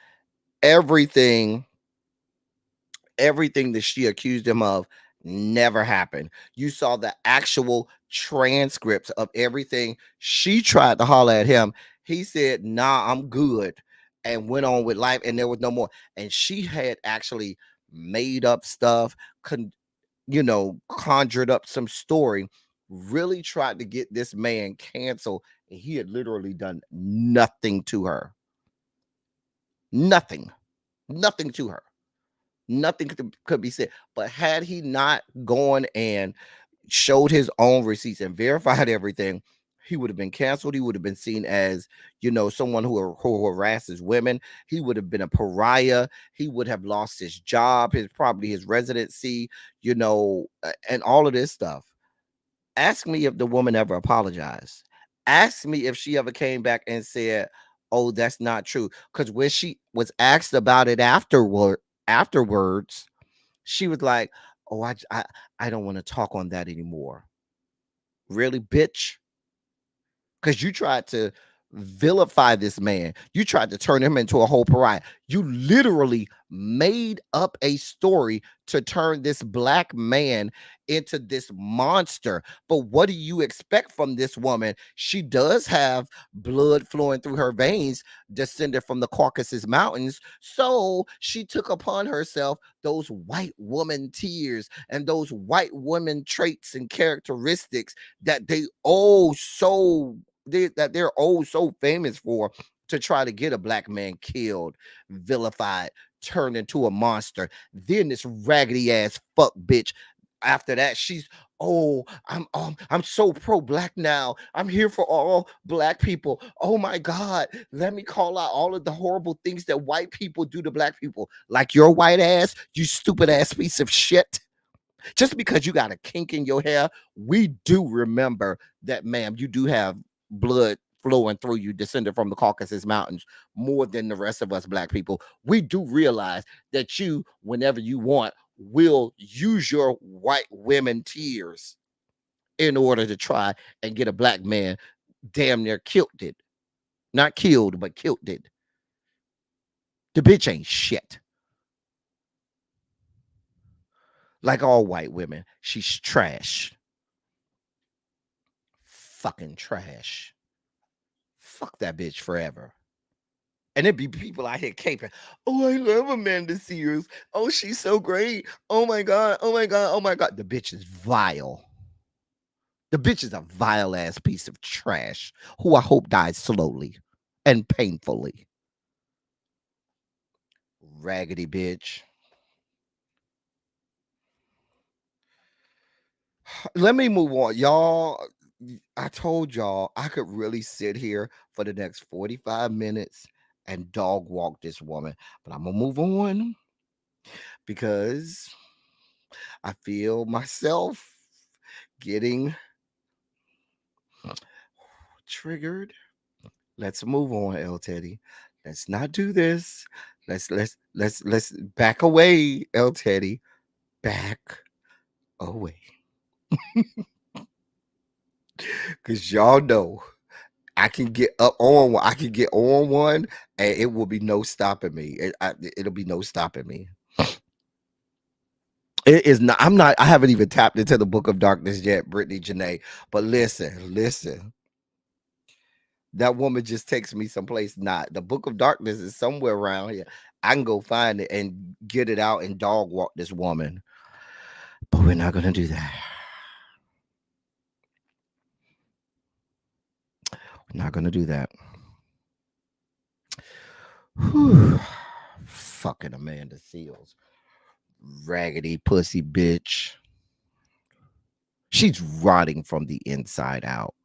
Everything, everything that she accused him of never happened. You saw the actual transcripts of everything she tried to holler at him. He said, "Nah, I'm good," and went on with life, and there was no more. And she had actually made up stuff, conjured up some story, really tried to get this man canceled, and he had literally done nothing to her. Nothing. Nothing to her. Nothing could be said. But had he not gone and showed his own receipts and verified everything, he would have been canceled. He would have been seen as, someone who harasses women. He would have been a pariah. He would have lost his job, probably his residency, and all of this stuff. Ask me if the woman ever apologized. Ask me if she ever came back and said, "Oh, that's not true." Because when she was asked about it afterwards, she was like, "Oh, I don't want to talk on that anymore." Really, bitch? Because you tried to vilify this man. You tried to turn him into a whole pariah. You literally made up a story to turn this black man into this monster. But what do you expect from this woman? She does have blood flowing through her veins, descended from the Caucasus Mountains. So she took upon herself those white woman tears and those white woman traits and characteristics that they're oh so famous for, to try to get a black man killed, vilified, turned into a monster. Then this raggedy ass fuck bitch. After that, she's I'm so pro black now. I'm here for all black people. Oh my God. Let me call out all of the horrible things that white people do to black people. Like your white ass, you stupid ass piece of shit. Just because you got a kink in your hair, we do remember that, ma'am, you do have blood flowing through you, descended from the Caucasus Mountains, more than the rest of us black people. We do realize that you, whenever you want, will use your white women tears in order to try and get a black man damn near killed it. Not killed, but killed it. The bitch ain't shit. Like all white women, she's trash. Fucking trash. Fuck that bitch forever. And it be people out here caping. Oh, I love Amanda Sears. Oh, she's so great. Oh my God. Oh my God. Oh my God. The bitch is vile. The bitch is a vile ass piece of trash who I hope dies slowly and painfully. Raggedy bitch. Let me move on. Y'all, I told y'all I could really sit here for the next 45 minutes and dog walk this woman. But I'm going to move on because I feel myself getting triggered. Let's move on, El Teddy. Let's not do this. Let's back away, El Teddy. Back away. Cause y'all know I can get up on one. I can get on one, and it will be no stopping me. It'll be no stopping me. It is not. I'm not. I haven't even tapped into the Book of Darkness yet, Brittany Janae. But listen. That woman just takes me someplace not. The Book of Darkness is somewhere around here. I can go find it and get it out and dog walk this woman. But we're not gonna do that. We're not gonna do that. Whew. Fucking Amanda Seals. Raggedy pussy bitch. She's rotting from the inside out.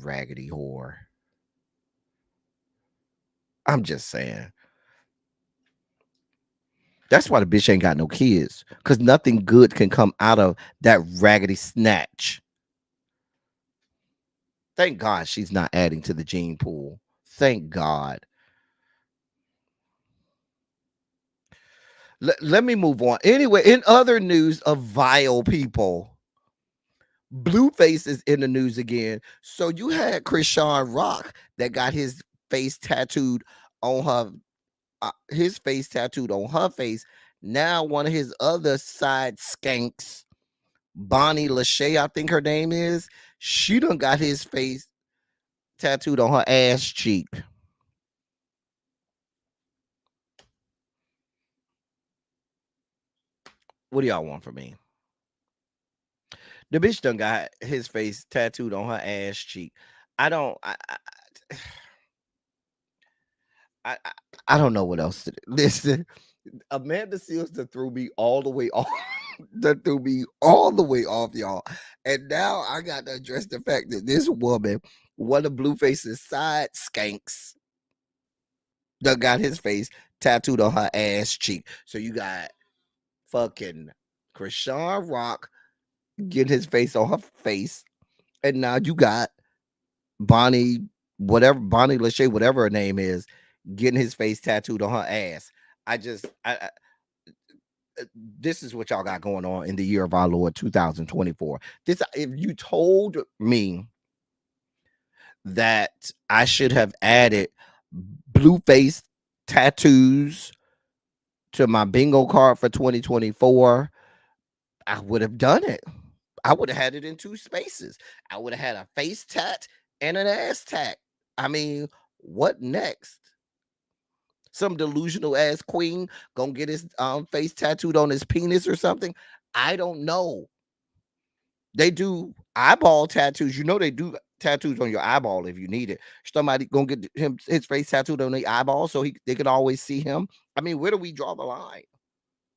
Raggedy whore. I'm just saying. That's why the bitch ain't got no kids. Because nothing good can come out of that raggedy snatch. Thank God she's not adding to the gene pool. Thank God. Let me move on. Anyway, in other news of vile people, Blueface is in the news again. So you had Krishan Rock that got his face tattooed on her, face. Now one of his other side skanks, Bonnie Lachey, I think her name is, she done got his face tattooed on her ass cheek. What do y'all want from me? The bitch done got his face tattooed on her ass cheek. I don't. I don't know what else to do. Listen, Amanda Seals that threw me all the way off. That threw me all the way off, y'all. And now I got to address the fact that this woman, one of Blueface's side skanks, that got his face tattooed on her ass cheek. So you got fucking Krishan Rock getting his face on her face, and now you got Bonnie Lachey, whatever her name is, getting his face tattooed on her ass. This is what y'all got going on in the year of our Lord 2024. If you told me that I should have added Blueface tattoos to my bingo card for 2024, I would have done it. I would have had it in 2 spaces. I would have had a face tat and an ass tat. I mean, what next? Some delusional ass queen gonna get his face tattooed on his penis or something? I don't know. They do eyeball tattoos. You know they do tattoos on your eyeball if you need it. Somebody gonna get his face tattooed on the eyeball so they can always see him. I mean, where do we draw the line?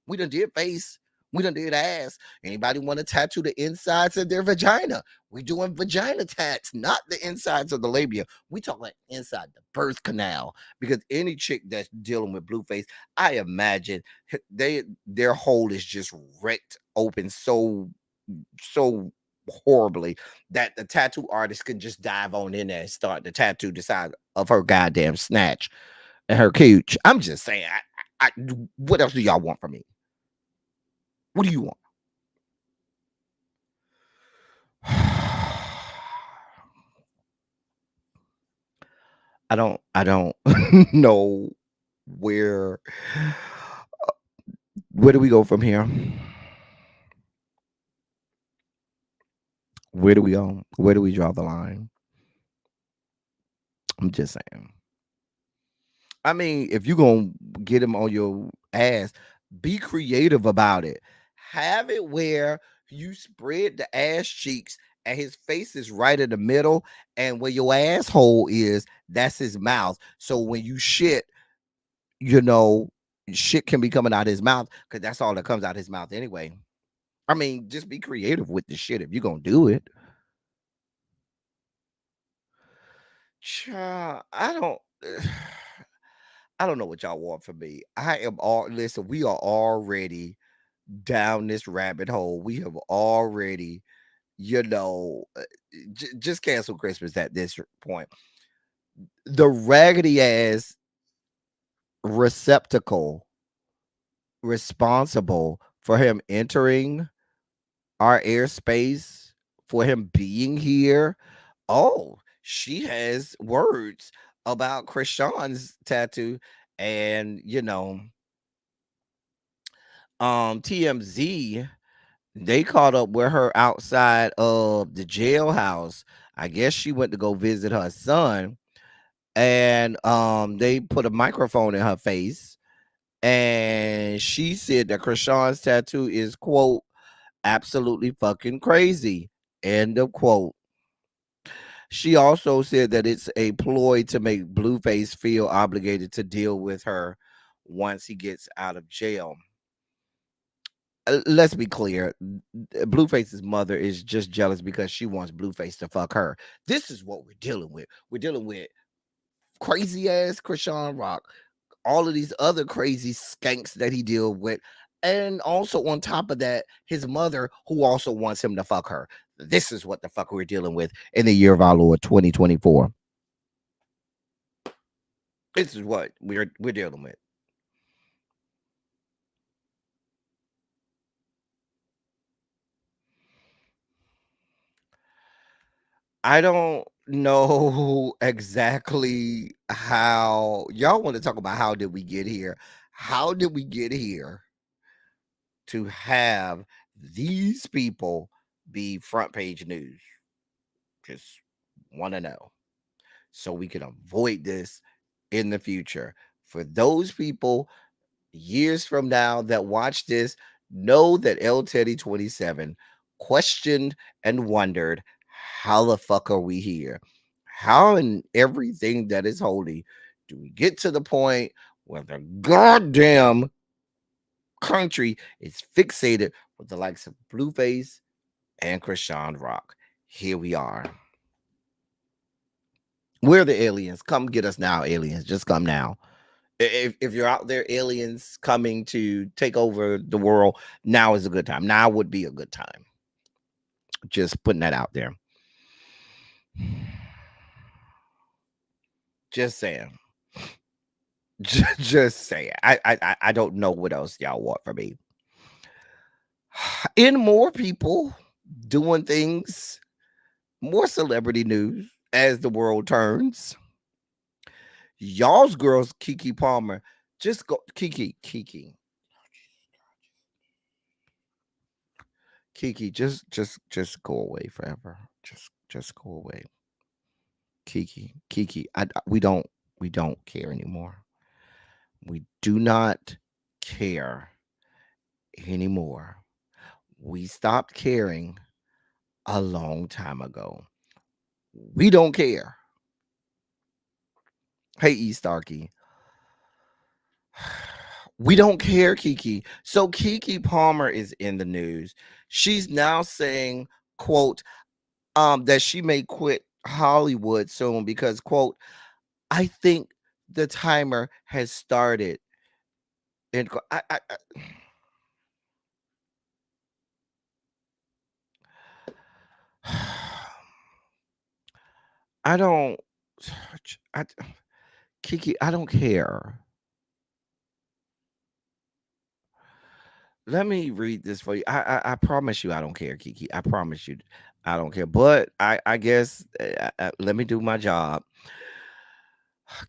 We done did face. We done did ass. Anybody want to tattoo the insides of their vagina? We doing vagina tats, not the insides of the labia. We talking inside the birth canal. Because any chick that's dealing with Blueface, I imagine their hole is just wrecked open so horribly that the tattoo artist can just dive on in there and start the tattoo the side of her goddamn snatch and her cooch. I'm just saying, what else do y'all want from me? What do you want? I don't know where where do we go from here? Where do we go? Where do we draw the line? I'm just saying. I mean, if you're gonna get him on your ass, be creative about it. Have it where you spread the ass cheeks and his face is right in the middle, and where your asshole is, that's his mouth. So when you shit, you know, shit can be coming out his mouth because that's all that comes out his mouth anyway. I mean, just be creative with the shit if you're gonna do it. Child, I don't know what y'all want from me. I am all listen, we are already down this rabbit hole. We have already, you know, just cancel Christmas at this point. The raggedy ass receptacle responsible for him entering our airspace, for him being here. Oh, she has words about Krishan's tattoo. And TMZ, they caught up with her outside of the jailhouse. I guess she went to go visit her son, and they put a microphone in her face, and she said that Krishan's tattoo is, quote, absolutely fucking crazy, end of quote. She also said that it's a ploy to make Blueface feel obligated to deal with her once he gets out of jail. Let's be clear. Blueface's mother is just jealous because she wants Blueface to fuck her. This is what we're dealing with. We're dealing with crazy ass Krishan Rock, all of these other crazy skanks that he deal with, and also on top of that, his mother who also wants him to fuck her. This is what the fuck we're dealing with in the year of our Lord 2024. This is what we're dealing with. I don't know exactly how y'all want to talk about how did we get here? How did we get here to have these people be front page news? Just want to know so we can avoid this in the future. For those people years from now that watch this, know that L Teddy 27 questioned and wondered, how the fuck are we here? How in everything that is holy do we get to the point where the goddamn country is fixated with the likes of Blueface and Krishan Rock? Here we are. We're the aliens. Come get us now, aliens. Just come now. If you're out there, aliens coming to take over the world, now is a good time. Now would be a good time. Just putting that out there. Just saying. Just saying. I don't know what else y'all want from me. In more people doing things, more celebrity news as the world turns. Y'all's girls, Keke Palmer, just go Keke. Keke, just go away forever. Just go away. Keke, we don't care anymore. We do not care anymore. We stopped caring a long time ago. We don't care. Hey, E Starkey. We don't care, Kiki. So Kiki Palmer is in the news. She's now saying, quote, that she may quit Hollywood soon because, quote, I think the timer has started. And I don't, I, Kiki, I don't care. Let me read this for you. I promise you, I don't care, Kiki. I promise you, I don't care. But I guess let me do my job.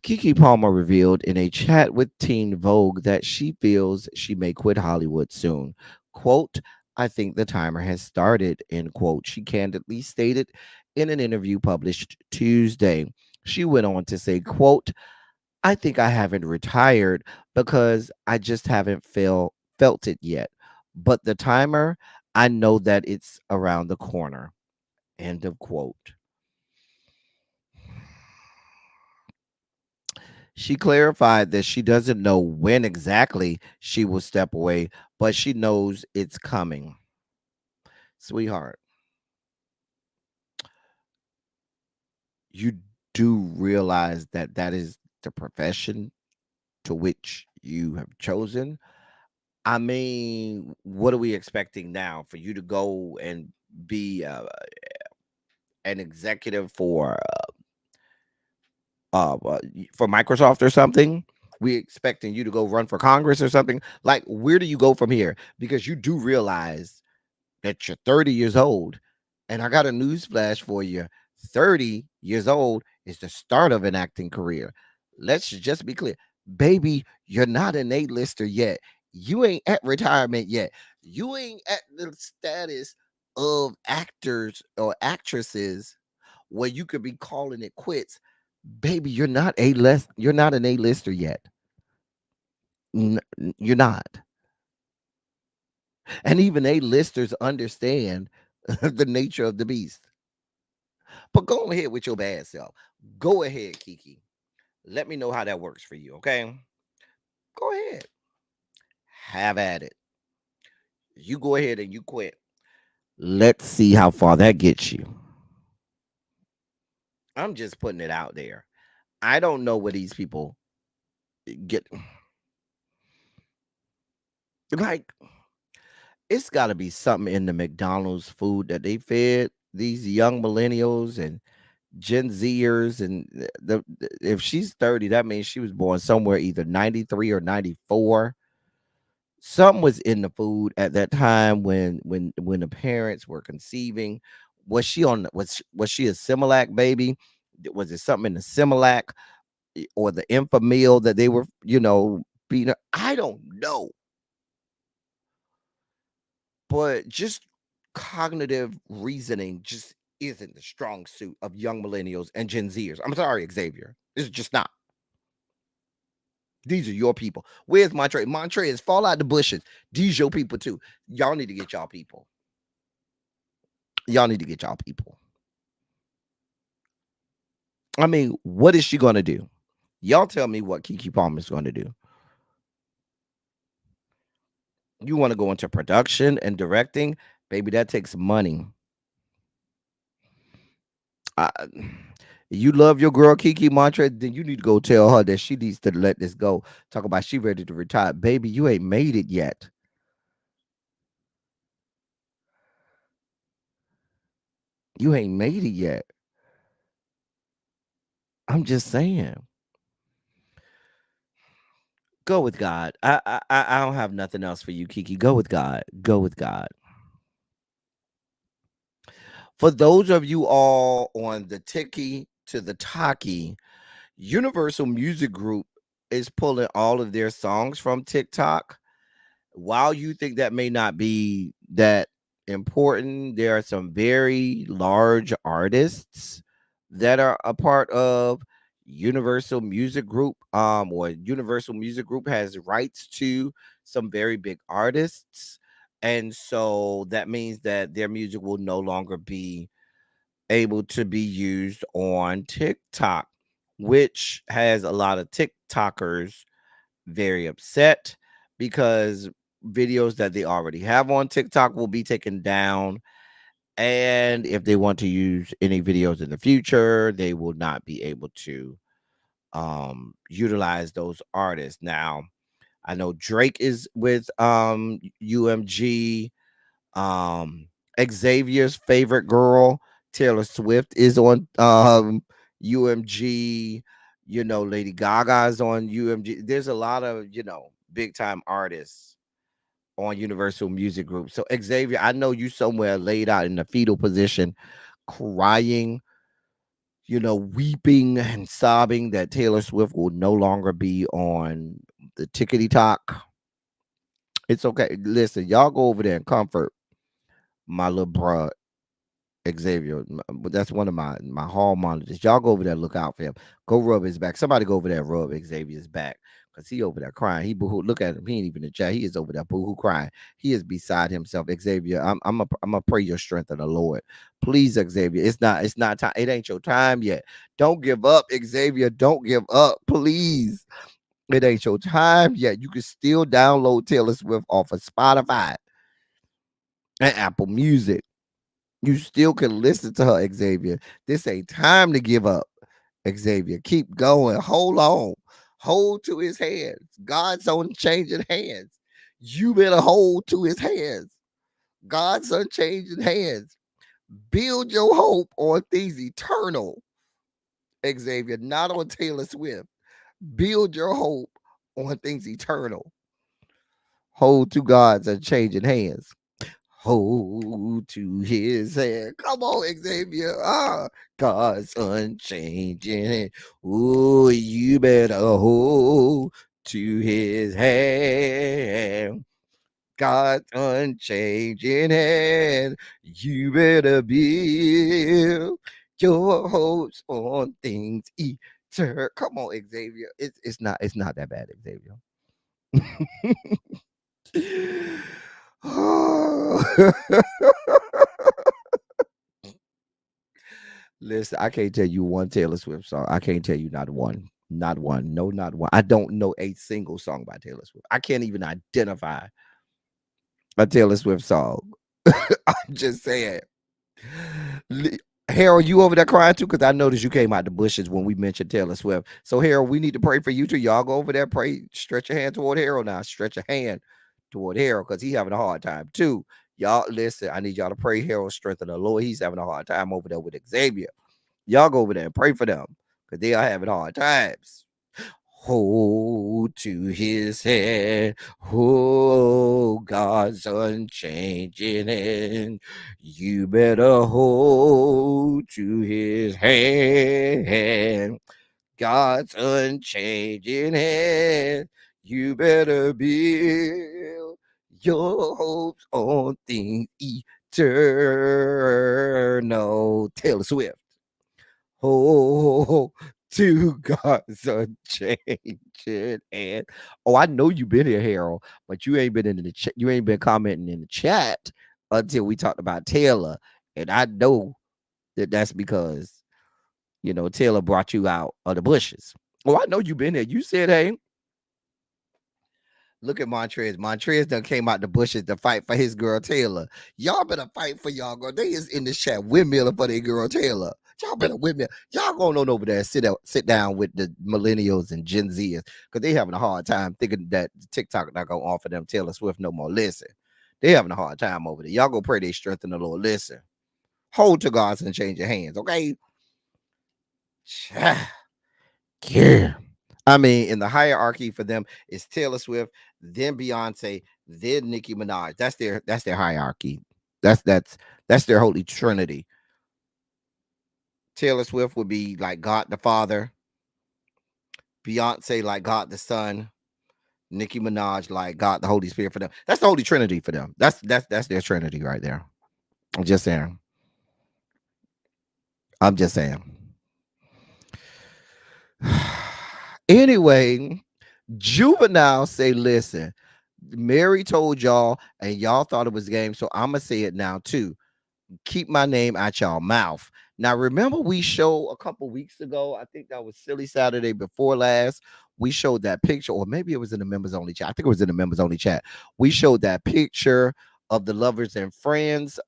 Kiki Palmer revealed in a chat with Teen Vogue that she feels she may quit Hollywood soon. Quote, I think the timer has started, end quote. She candidly stated in an interview published Tuesday. She went on to say, quote, I think I haven't retired because I just haven't felt it yet. But the timer, I know that it's around the corner. End of quote. She clarified that she doesn't know when exactly she will step away, but she knows it's coming. Sweetheart, you do realize that that is the profession to which you have chosen. I mean, what are we expecting now for you to go and be an executive for Microsoft or something? We expecting you to go run for Congress or something? Like, where do you go from here? Because you do realize that you're 30 years old. And I got a news flash for you. 30 years old is the start of an acting career. Let's just be clear. Baby, you're not an A-lister yet. You ain't at retirement yet. You ain't at the status of actors or actresses where you could be calling it quits. Baby, you're not an A-lister yet. You're not. And even A-listers understand the nature of the beast. But go ahead with your bad self. Go ahead, Kiki. Let me know how that works for you, okay? Go ahead. Have at it. You go ahead and you quit. Let's see how far that gets you. I'm just putting it out there. I don't know where these people get. Like, it's got to be something in the McDonald's food that they fed these young millennials and Gen Zers. And if she's 30, that means she was born somewhere either 93 or 94. Some was in the food at that time when the parents were conceiving. Was she a Similac baby? Was it something in the Similac or the Infamil that they were, beating her? I don't know. But just cognitive reasoning just isn't the strong suit of young millennials and Gen Zers. I'm sorry, Xavier. It's just not. These are your people. Where's Montre? Montre is fall out the bushes. These your people too. Y'all need to get y'all people. Y'all need to get y'all people. I mean, what is she going to do? Y'all tell me what Keke Palmer is going to do. You want to go into production and directing? Baby, that takes money. I, you love your girl Keke Montre, then you need to go tell her that she needs to let this go. Talk about she ready to retire. Baby, you ain't made it yet. You ain't made it yet. I'm just saying. Go with God. I don't have nothing else for you, Kiki. Go with God. Go with God. For those of you all on the Tiki to the Taki, Universal Music Group is pulling all of their songs from TikTok. While you think that may not be that important, there are some very large artists that are a part of Universal Music Group. Or Universal Music Group has rights to some very big artists, And so that means that their music will no longer be able to be used on TikTok, which has a lot of TikTokers very upset because videos that they already have on TikTok will be taken down. And if they want to use any videos in the future, they will not be able to utilize those artists. Now, I know Drake is with UMG. Um, Xavier's favorite girl, Taylor Swift, is on UMG. You know, Lady Gaga's on UMG. There's a lot of, big time artists on Universal Music Group. So Xavier, I know you somewhere laid out in the fetal position, crying, weeping and sobbing that Taylor Swift will no longer be on the tickety talk. It's okay. Listen, y'all go over there and comfort my little bruh Xavier. But that's one of my hall monitors. Y'all go over there, look out for him. Go rub his back. Somebody go over there and rub Xavier's back. Because he over there crying. He boohoo. Look at him. He ain't even in chat. He is over there boohoo crying. He is beside himself. Xavier, I'm a pray your strength in the Lord. Please, Xavier. It's not time. It ain't your time yet. Don't give up, Xavier. Don't give up. Please. It ain't your time yet. You can still download Taylor Swift off of Spotify and Apple Music. You still can listen to her, Xavier. This ain't time to give up, Xavier. Keep going. Hold on. Hold to his hands. God's unchanging hands. You better hold to his hands. God's unchanging hands. Build your hope on things eternal, Xavier, not on Taylor Swift. Build your hope on things eternal. Hold to God's unchanging hands. Hold to his hand. Come on, Xavier. God's unchanging hand. Oh, you better hold to his hand. God's unchanging hand. You better build your hopes on things eternal. Come on, Xavier. It's not that bad, Xavier. Listen, I can't tell you one Taylor Swift song. I can't tell you not one. Not one. No, not one. I don't know a single song by Taylor Swift. I can't even identify a Taylor Swift song. I'm just saying. Harold, you over there crying too? Because I noticed you came out the bushes when we mentioned Taylor Swift. So, Harold, we need to pray for you too. Y'all go over there, pray, stretch your hand toward Harold now. Stretch your hand toward Harold because he's having a hard time too. Y'all, listen, I need y'all to pray Harold's strength in the Lord. He's having a hard time over there with Xavier. Y'all go over there and pray for them because they are having hard times. Hold to his hand. Oh, God's unchanging hand. You better hold to his hand. God's unchanging hand. You better build your hopes on things eternal. Taylor Swift. Oh, to God's unchanging hand. Oh, I know you've been here, Harold, but you ain't been in the chat. You ain't been commenting in the chat until we talked about Taylor, and I know that's because Taylor brought you out of the bushes. Oh, I know you've been there. You said, "Hey, look at Montrez. Montrez done came out the bushes to fight for his girl Taylor. Y'all better fight for y'all girl. They is in the chat windmilling for their girl Taylor. Y'all better windmill. Y'all going on over there and sit down with the millennials and Gen Zers because they having a hard time thinking that TikTok not gonna offer them Taylor Swift no more. Listen, they having a hard time over there. Y'all go pray they strengthen the Lord. Listen, hold to God's and change your hands, okay? Yeah. I mean, in the hierarchy for them, it's Taylor Swift, then Beyonce, then Nicki Minaj. That's their hierarchy. That's their holy trinity. Taylor Swift would be like God the Father, Beyonce like God the Son, Nicki Minaj like God the Holy Spirit for them. That's the holy trinity for them. That's their trinity right there. I'm just saying. Anyway, Juvenile say, listen, Mary told y'all, and y'all thought it was game, so I'm gonna say it now too. Keep my name out y'all mouth. Now, remember we showed a couple weeks ago, I think that was Silly Saturday before last. We showed that picture, or maybe it was in the members only chat. I think it was in the members only chat. We showed that picture of the Lovers and Friends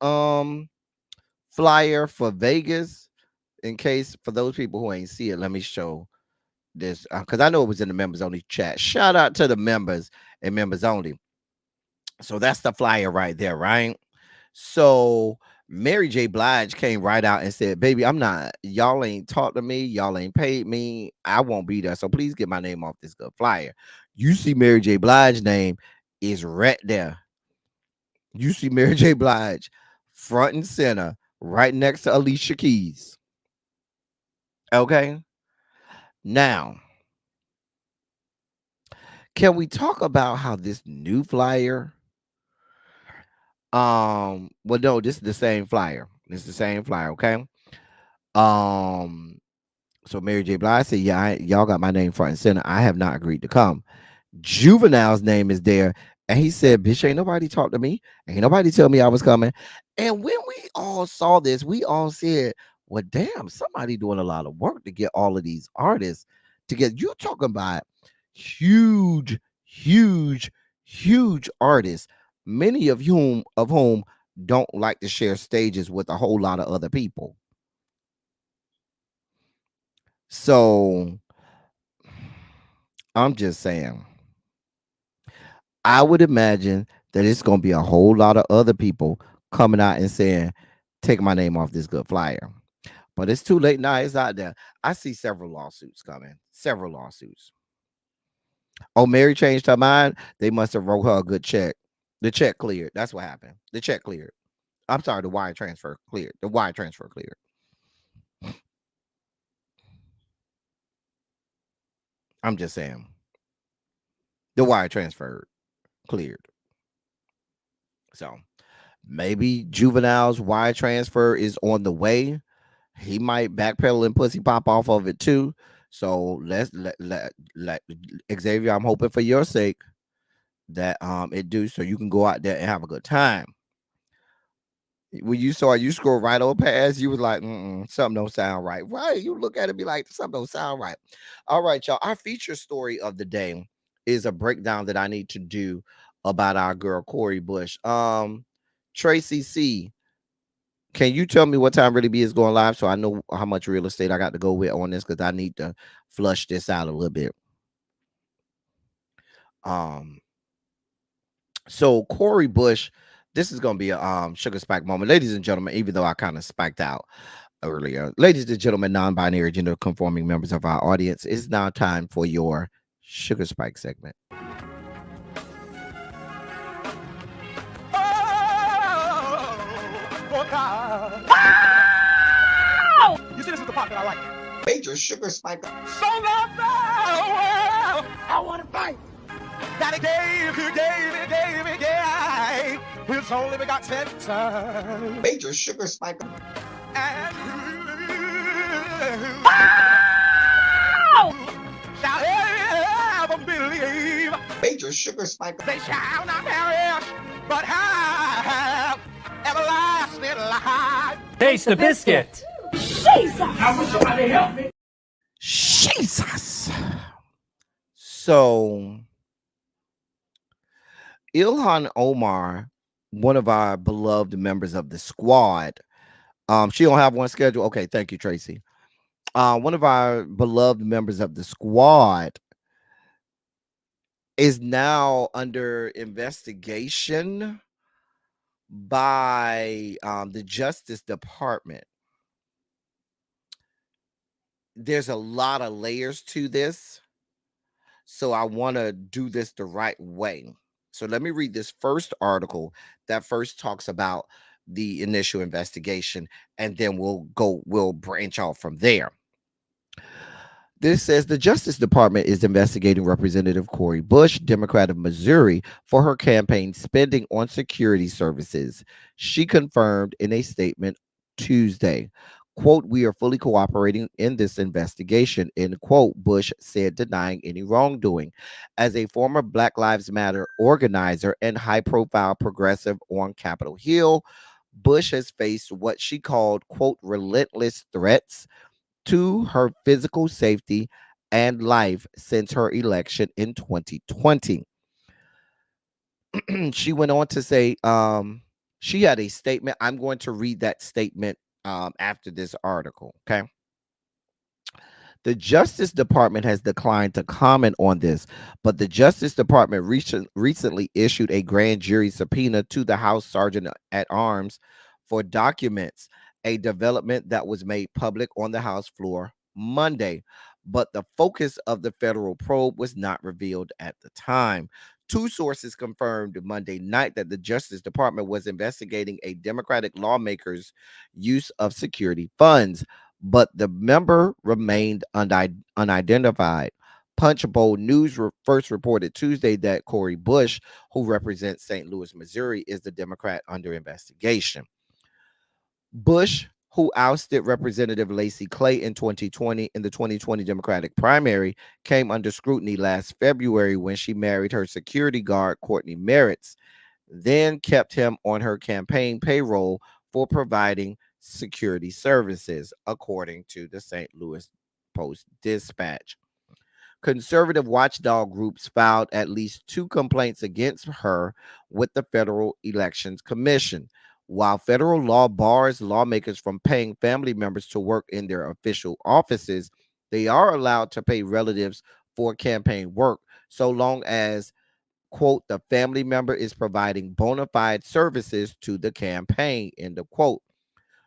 flyer for Vegas. In case for those people who ain't see it, let me show this because I know it was in the members only chat. Shout out to the members and members only. So that's the flyer right there, right? So Mary J. Blige came right out and said, "Baby, I'm not. Y'all ain't talked to me. Y'all ain't paid me. I won't be there. So please get my name off this good flyer." You see Mary J. Blige's name is right there. You see Mary J. Blige front and center, right next to Alicia Keys. Okay. Now, can we talk about how this new flyer? Well, no, this is the same flyer. This is the same flyer, okay? Um, so Mary J. Blige said, "Yeah, y'all got my name front and center. I have not agreed to come." Juvenile's name is there, and he said, "Bitch, ain't nobody talked to me. Ain't nobody tell me I was coming." And when we all saw this, we all said, "Well, damn, somebody doing a lot of work to get all of these artists to get." You talking about huge, huge, huge artists, many of whom don't like to share stages with a whole lot of other people. So I'm just saying, I would imagine that it's going to be a whole lot of other people coming out and saying, "Take my name off this good flyer." But it's too late now. It's out there. I see several lawsuits coming. Several lawsuits. Oh, Mary changed her mind. They must have wrote her a good check. The check cleared. That's what happened. The check cleared. I'm sorry. The wire transfer cleared. The wire transfer cleared. I'm just saying. The wire transfer cleared. So maybe Juvenile's wire transfer is on the way. He might backpedal and pussy pop off of it too. So let Xavier, I'm hoping for your sake that it do so you can go out there and have a good time. When you saw it, you scroll right over past, you was like, something don't sound right. Why you look at it and be like, something don't sound right? All right, y'all. Our feature story of the day is a breakdown that I need to do about our girl Cori Bush. Tracy C, can you tell me what time Really B is going live so I know how much real estate I got to go with on this because I need to flush this out a little bit. So Cori Bush, this is gonna be a sugar spike moment, ladies and gentlemen. Even though I kind of spiked out earlier, ladies and gentlemen, non-binary gender conforming members of our audience, it's now time for your sugar spike segment. Oh, God. You see, this is the part that I like. Major sugar spike. So now, well, I want to fight. That he gave, yeah. His only begotten son. Major sugar spike. And shall ever believe. Major sugar spike. They shall not perish, but have everlasting life. Taste the biscuit. Jesus. So Ilhan Omar, one of our beloved members of the squad, she don't have one scheduled. Okay, thank you, Tracy. One of our beloved members of the squad is now under investigation by the Justice Department. There's a lot of layers to this, so I want to do this the right way. So let me read this first article that first talks about the initial investigation, and then we'll branch off from there. This says the Justice Department is investigating Representative Cori Bush, Democrat of Missouri, for her campaign spending on security services. She confirmed in a statement Tuesday. Quote, we are fully cooperating in this investigation, end quote, Bush said, denying any wrongdoing. As a former Black Lives Matter organizer and high profile progressive on Capitol Hill, Bush has faced what she called, quote, relentless threats to her physical safety and life since her election in 2020. She went on to say, she had a statement. I'm going to read that statement after this article. Okay. The Justice Department has declined to comment on this, but the Justice Department recently issued a grand jury subpoena to the House Sergeant at Arms for documents, a development that was made public on the House floor Monday. But the focus of the federal probe was not revealed at the time. Two sources confirmed Monday night that the Justice Department was investigating a Democratic lawmaker's use of security funds, but the member remained unidentified. Punch Bowl News first reported Tuesday that Cori Bush, who represents St. Louis, Missouri, is the Democrat under investigation. Bush, who ousted Representative Lacey Clay in 2020 in the 2020 Democratic primary, came under scrutiny last February when she married her security guard, Courtney Merritt's, then kept him on her campaign payroll for providing security services, according to the St. Louis Post-Dispatch. Conservative watchdog groups filed at least 2 complaints against her with the Federal Elections Commission. While federal law bars lawmakers from paying family members to work in their official offices, they are allowed to pay relatives for campaign work so long as, quote, the family member is providing bona fide services to the campaign, end of quote.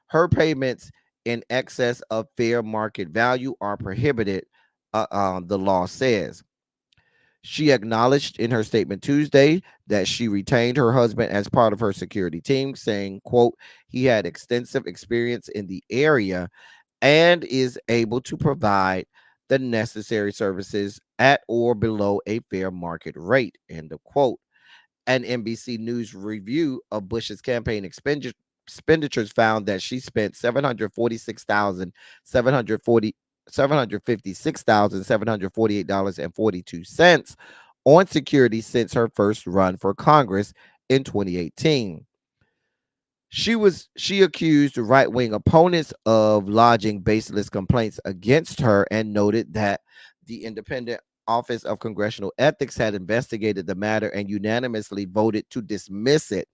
Her payments in excess of fair market value are prohibited, the law says. She acknowledged in her statement Tuesday that she retained her husband as part of her security team, saying, quote, he had extensive experience in the area and is able to provide the necessary services at or below a fair market rate, end of quote. An NBC News review of Bush's campaign expenditures found that she spent $756,748.42 on security since her first run for Congress in 2018. She accused right-wing opponents of lodging baseless complaints against her and noted that the Independent Office of Congressional Ethics had investigated the matter and unanimously voted to dismiss it.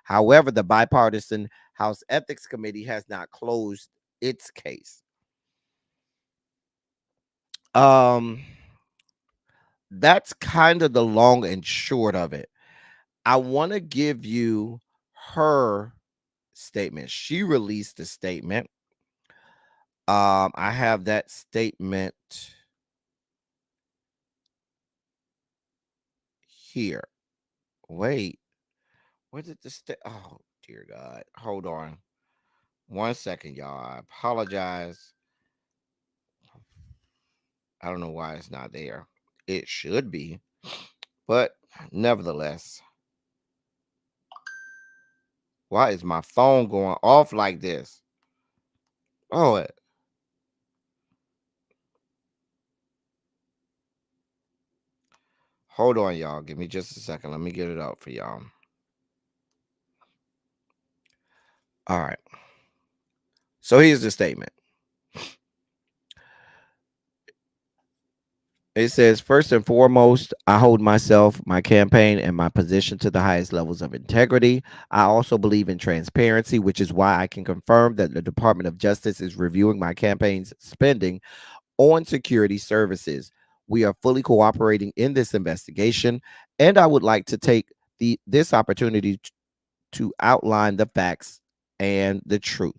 However, the bipartisan House Ethics Committee has not closed its case. Um, that's kind of the long and short of it. I want to give you her statement. She released a statement. I have that statement here. Wait, where did the oh dear God. Hold on. 1 second, y'all. I apologize. I don't know why it's not there. It should be, but nevertheless, why is my phone going off like this? Oh, hold on, y'all. Give me just a second. Let me get it up for y'all. All right. So here's the statement. It says, first and foremost, I hold myself, my campaign, and my position to the highest levels of integrity. I also believe in transparency, which is why I can confirm that the Department of Justice is reviewing my campaign's spending on security services. We are fully cooperating in this investigation, and I would like to take this opportunity to outline the facts and the truth.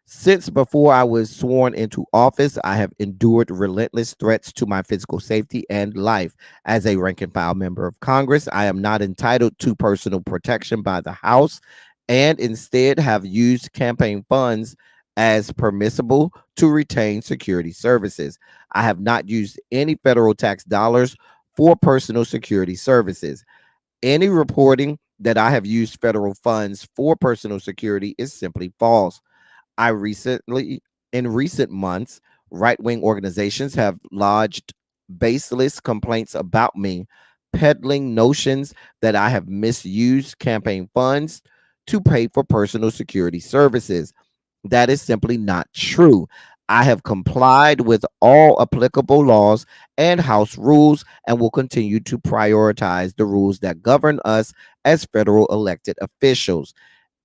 Since before I was sworn into office, I have endured relentless threats to my physical safety and life. As a rank and file member of Congress, I am not entitled to personal protection by the House and instead have used campaign funds as permissible to retain security services. I have not used any federal tax dollars for personal security services. Any reporting that I have used federal funds for personal security is simply false. In recent months, right-wing organizations have lodged baseless complaints about me, peddling notions that I have misused campaign funds to pay for personal security services. That is simply not true. I have complied with all applicable laws and House rules and will continue to prioritize the rules that govern us as federal elected officials.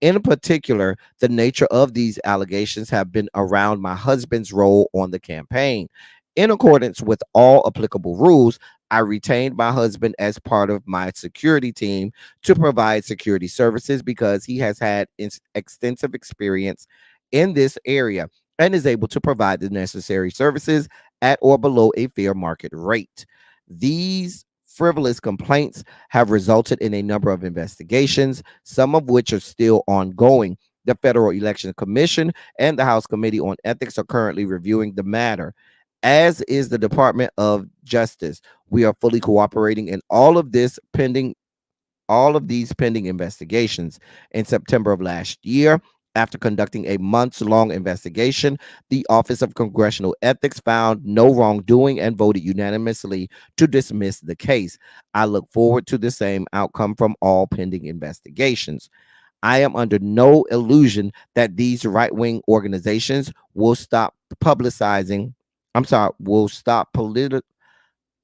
In particular, the nature of these allegations have been around my husband's role on the campaign. In accordance with all applicable rules, I retained my husband as part of my security team to provide security services because he has had extensive experience in this area and is able to provide the necessary services at or below a fair market rate. These frivolous complaints have resulted in a number of investigations, some of which are still ongoing. The Federal Election Commission and the House Committee on Ethics are currently reviewing the matter, as is the Department of Justice. We are fully cooperating in all of these pending investigations. In September of last year, after conducting a months-long investigation, the Office of Congressional Ethics found no wrongdoing and voted unanimously to dismiss the case. I look forward to the same outcome from all pending investigations. I am under no illusion that these right-wing organizations will stop publicizing. Will stop political.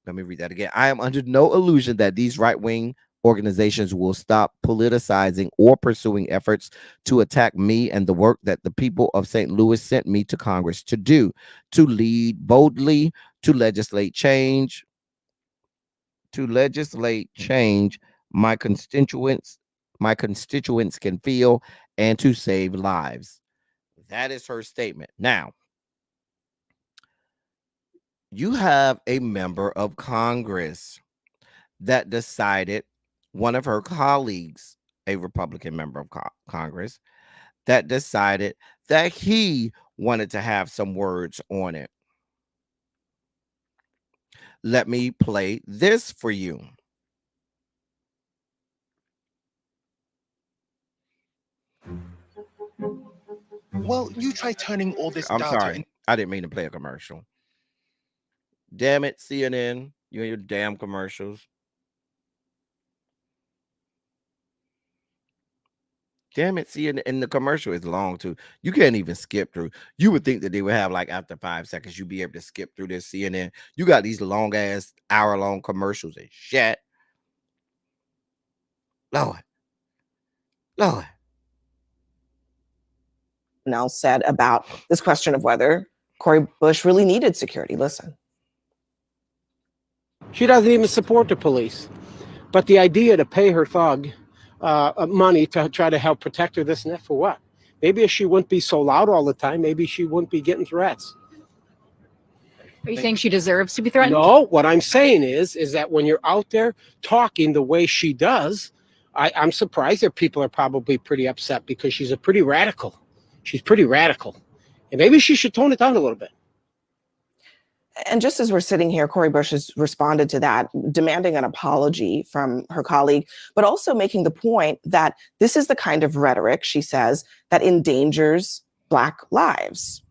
Let me read that again. I am under no illusion that these right-wing organizations will stop politicizing or pursuing efforts to attack me and the work that the people of St. Louis sent me to Congress to do, to lead boldly, to legislate change, my constituents can feel, and to save lives. That is her statement. Now, you have a member of Congress that decided, one of her colleagues, a Republican member of Congress, that decided that he wanted to have some words on it. Let me play this for you. Well, you try turning all this I'm data sorry. I didn't mean to play a commercial. Damn it, CNN. You and your damn commercials. Damn it, see, and the commercial is long too. You can't even skip through. You would think that they would have like after 5 seconds, you'd be able to skip through this CNN. You got these long ass hour-long commercials and shit. Lord. Now said about this question of whether Cori Bush really needed security. Listen. She doesn't even support the police. But the idea to pay her thug money to try to help protect her, this and that, for what? Maybe if she wouldn't be so loud all the time, maybe she wouldn't be getting threats. Are you saying she deserves to be threatened? No, what I'm saying is that when you're out there talking the way she does, I'm surprised that people are probably pretty upset because she's pretty radical. She's pretty radical. And maybe she should tone it down a little bit. And just as we're sitting here, Cori Bush has responded to that, demanding an apology from her colleague, but also making the point that this is the kind of rhetoric, she says, that endangers Black lives.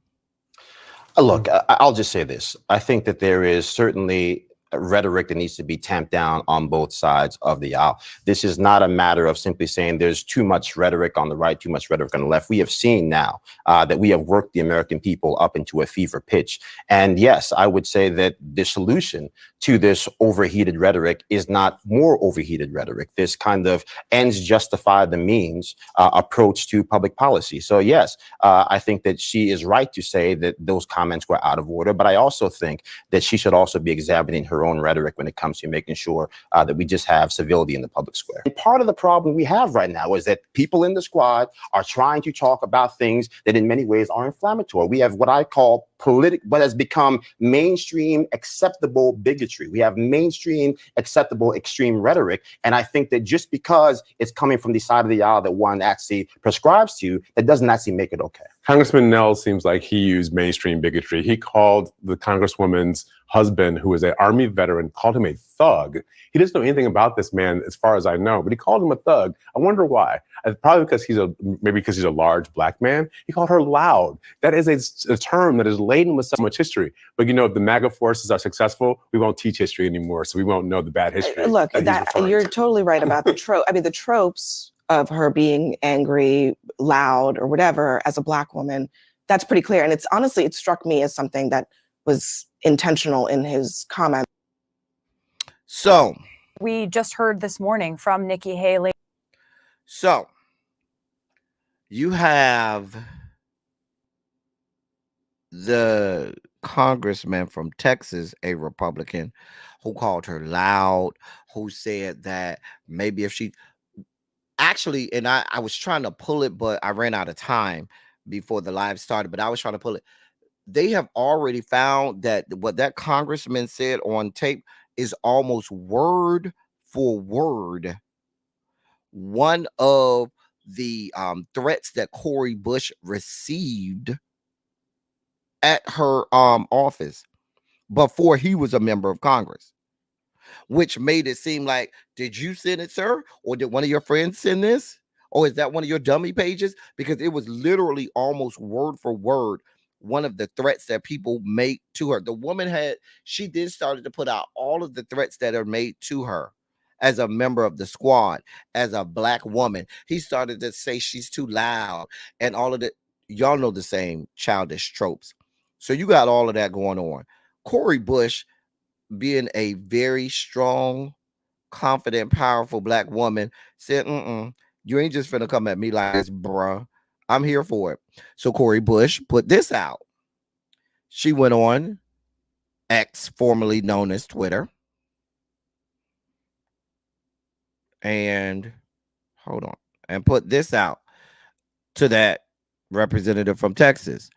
Look, I'll just say this. I think that there is certainly rhetoric that needs to be tamped down on both sides of the aisle. This is not a matter of simply saying there's too much rhetoric on the right, too much rhetoric on the left. We have seen now that we have worked the American people up into a fever pitch. And yes, I would say that the solution to this overheated rhetoric is not more overheated rhetoric. This kind of ends justify the means approach to public policy. So yes, I think that she is right to say that those comments were out of order, but I also think that she should also be examining her own rhetoric when it comes to making sure that we just have civility in the public square. And part of the problem we have right now is that people in the squad are trying to talk about things that in many ways are inflammatory. We have what I call what has become mainstream acceptable bigotry. We have mainstream acceptable extreme rhetoric. And I think that just because it's coming from the side of the aisle that one actually prescribes to, that doesn't actually make it okay. Congressman Nell seems like he used mainstream bigotry. He called the Congresswoman's husband, who is an Army veteran, called him a thug. He doesn't know anything about this man, as far as I know, but he called him a thug. I wonder why. Probably because maybe because he's a large black man. He called her loud. That is a term that is laden with so much history. But if the MAGA forces are successful, we won't teach history anymore, so we won't know the bad history. Look, you're totally right about the trope. I mean, the tropes of her being angry, loud, or whatever as a black woman, that's pretty clear. And it struck me as something that was intentional in his comment. So we just heard this morning from Nikki Haley. So you have the congressman from Texas, a Republican, who called her loud, who said that maybe if she actually, and I was trying to pull it, but I ran out of time before the live started, but I was trying to pull it. They have already found that what that congressman said on tape is almost word for word one of the threats that Cori Bush received at her office before he was a member of Congress, which made it seem like, did you send it, sir? Or did one of your friends send this? Or is that one of your dummy pages? Because it was literally almost word for word one of the threats that people make to her. The woman she did started to put out all of the threats that are made to her as a member of the squad, as a black woman. He started to say she's too loud and all of that. Y'all know the same childish tropes. So you got all of that going on. Cori Bush, being a very strong, confident, powerful black woman, said, you ain't just finna come at me like this, bruh. I'm here for it. So Cori Bush put this out. She went on X, formerly known as Twitter, and hold on, and put this out to that representative from Texas.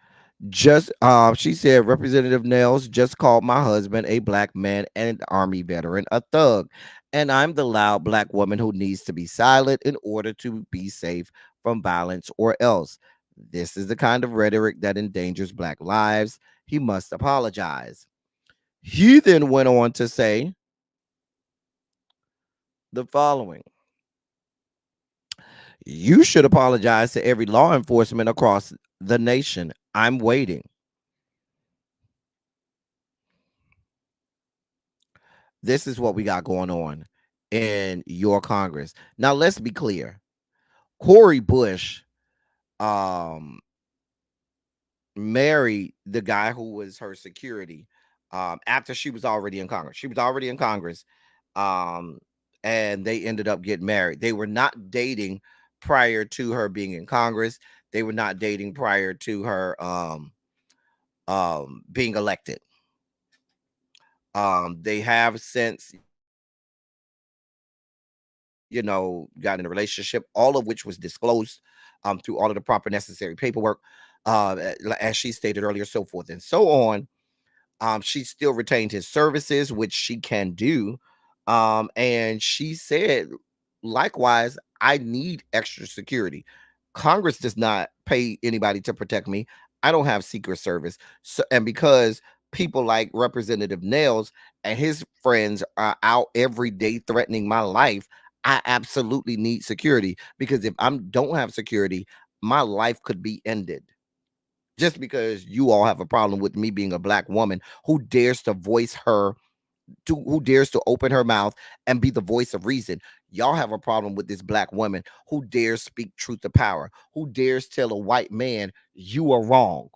She said, Representative Nels just called my husband, a black man and Army veteran, a thug. And I'm the loud black woman who needs to be silent in order to be safe from violence or else. This is the kind of rhetoric that endangers black lives. He must apologize. He then went on to say the following. You should apologize to every law enforcement across the nation. I'm waiting. This is what we got going on in your Congress. Now, let's be clear. Cori Bush married the guy who was her security after she was already in Congress. She was already in Congress, and they ended up getting married. They were not dating prior to her being in Congress. They were not dating prior to her being elected. They have since, got in a relationship, all of which was disclosed through all of the proper necessary paperwork, as she stated earlier, so forth and so on. She still retained his services, which she can do. And she said, likewise, I need extra security. Congress does not pay anybody to protect me. I don't have Secret Service. So, and because people like Representative Nels and his friends are out every day threatening my life, I absolutely need security, because if I don't have security, my life could be ended. Just because you all have a problem with me being a black woman who dares to who dares to open her mouth and be the voice of reason. Y'all have a problem with this black woman who dares speak truth to power, who dares tell a white man you are wrong.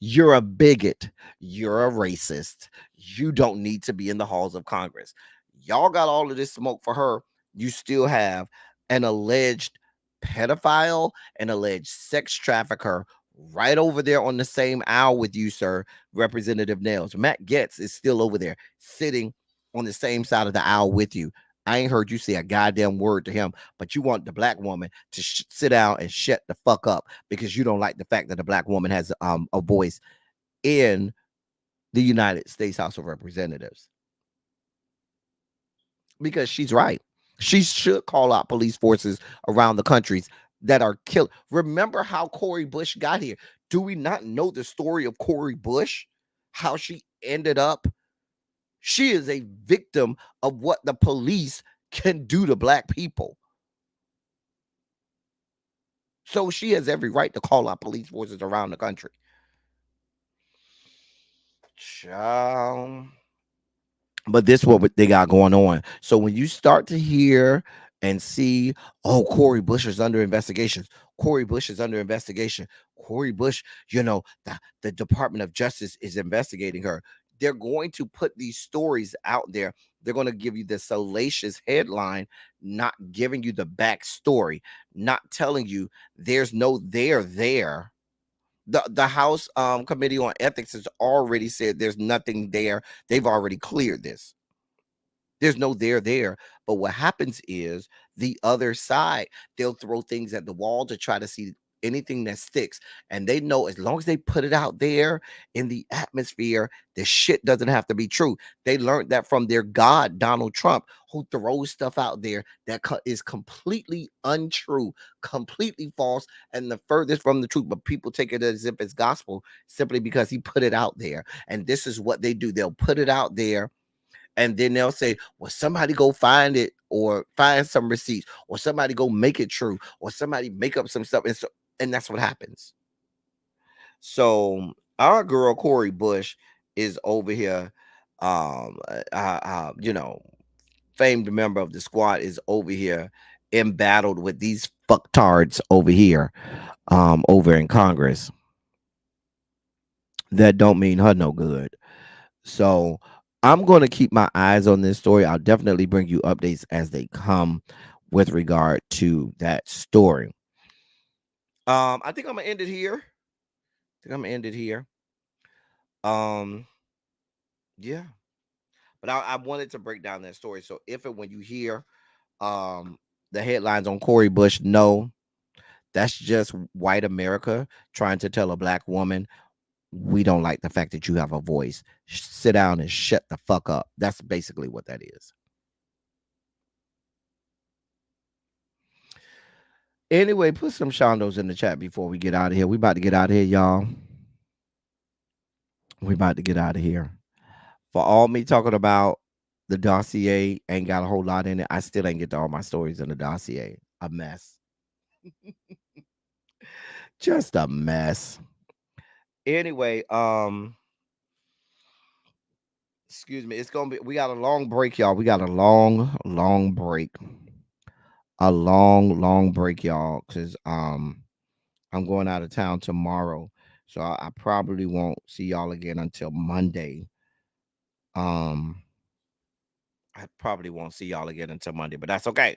You're a bigot. You're a racist. You don't need to be in the halls of Congress. Y'all got all of this smoke for her. You still have an alleged pedophile, an alleged sex trafficker right over there on the same aisle with you, sir, Representative Nels. Matt Gaetz is still over there sitting on the same side of the aisle with you. I ain't heard you say a goddamn word to him, but you want the black woman to sit down and shut the fuck up because you don't like the fact that a black woman has a voice in the United States House of Representatives. Because she's right. She should call out police forces around the countries that are killed. Remember how Cori Bush got here. Do we not know the story of Cori Bush? How she ended up? She is a victim of what the police can do to black people. So she has every right to call out police forces around the country. Child. But this is what they got going on. So when you start to hear and see, oh, Cori Bush is under investigation. Cori Bush is under investigation. Cori Bush, the Department of Justice is investigating her. They're going to put these stories out there. They're going to give you the salacious headline, not giving you the backstory, not telling you there's no there there. The House Committee on Ethics has already said there's nothing there. They've already cleared this. There's no there. But what happens is the other side, they'll throw things at the wall to try to see anything that sticks. And they know as long as they put it out there in the atmosphere, the shit doesn't have to be true. They learned that from their god, Donald Trump, who throws stuff out there that is completely untrue, completely false, and the furthest from the truth. But people take it as if it's gospel simply because he put it out there. And this is what they do. They'll put it out there. And then they'll say, well, somebody go find it or find some receipts or somebody go make it true or somebody make up some stuff. And that's what happens. So our girl, Cori Bush, is over here. Famed member of the squad is over here embattled with these fucktards over here, over in Congress. That don't mean her no good. So I'm going to keep my eyes on this story. I'll definitely bring you updates as they come with regard to that story. I think I'm going to end it here. Yeah. But I wanted to break down that story. So if and when you hear the headlines on Cori Bush, no, that's just white America trying to tell a black woman, we don't like the fact that you have a voice. Sit down and shut the fuck up. That's basically what that is. Anyway, put some shondos in the chat before we get out of here. We about to get out of here, y'all. We about to get out of here. For all me talking about the dossier ain't got a whole lot in it, I still ain't get to all my stories in the dossier. A mess. Just a mess. Anyway, excuse me. We got a long break, y'all. We got a long break. A long break, y'all, because I'm going out of town tomorrow. So I probably won't see y'all again until Monday. I probably won't see y'all again until Monday, but that's okay.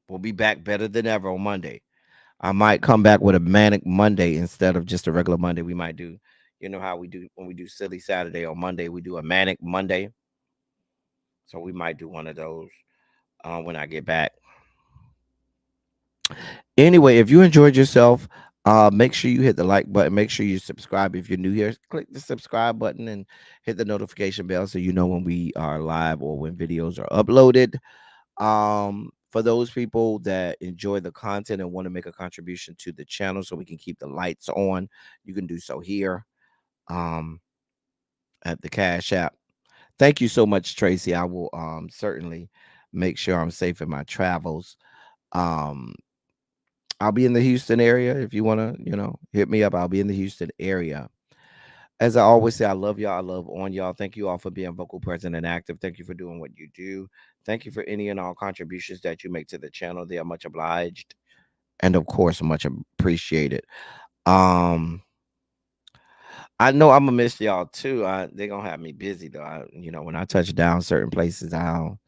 We'll be back better than ever on Monday. I might come back with a manic Monday instead of just a regular Monday. We might do, how we do when we do Silly Saturday on Monday, we do a manic Monday. So we might do one of those when I get back. Anyway, if you enjoyed yourself, make sure you hit the like button. Make sure you subscribe if you're new here. Click the subscribe button and hit the notification bell so you know when we are live or when videos are uploaded. For those people that enjoy the content and want to make a contribution to the channel so we can keep the lights on, you can do so here at the Cash App. Thank you so much, Tracy. I will certainly make sure I'm safe in my travels. I'll be in the Houston area. If you want to, hit me up. I'll be in the Houston area. As I always say, I love y'all. I love on y'all. Thank you all for being vocal, present, and active. Thank you for doing what you do. Thank you for any and all contributions that you make to the channel. They are much obliged. And of course, much appreciated. I know I'm gonna miss y'all too. They're gonna have me busy though. When I touch down certain places, I'll,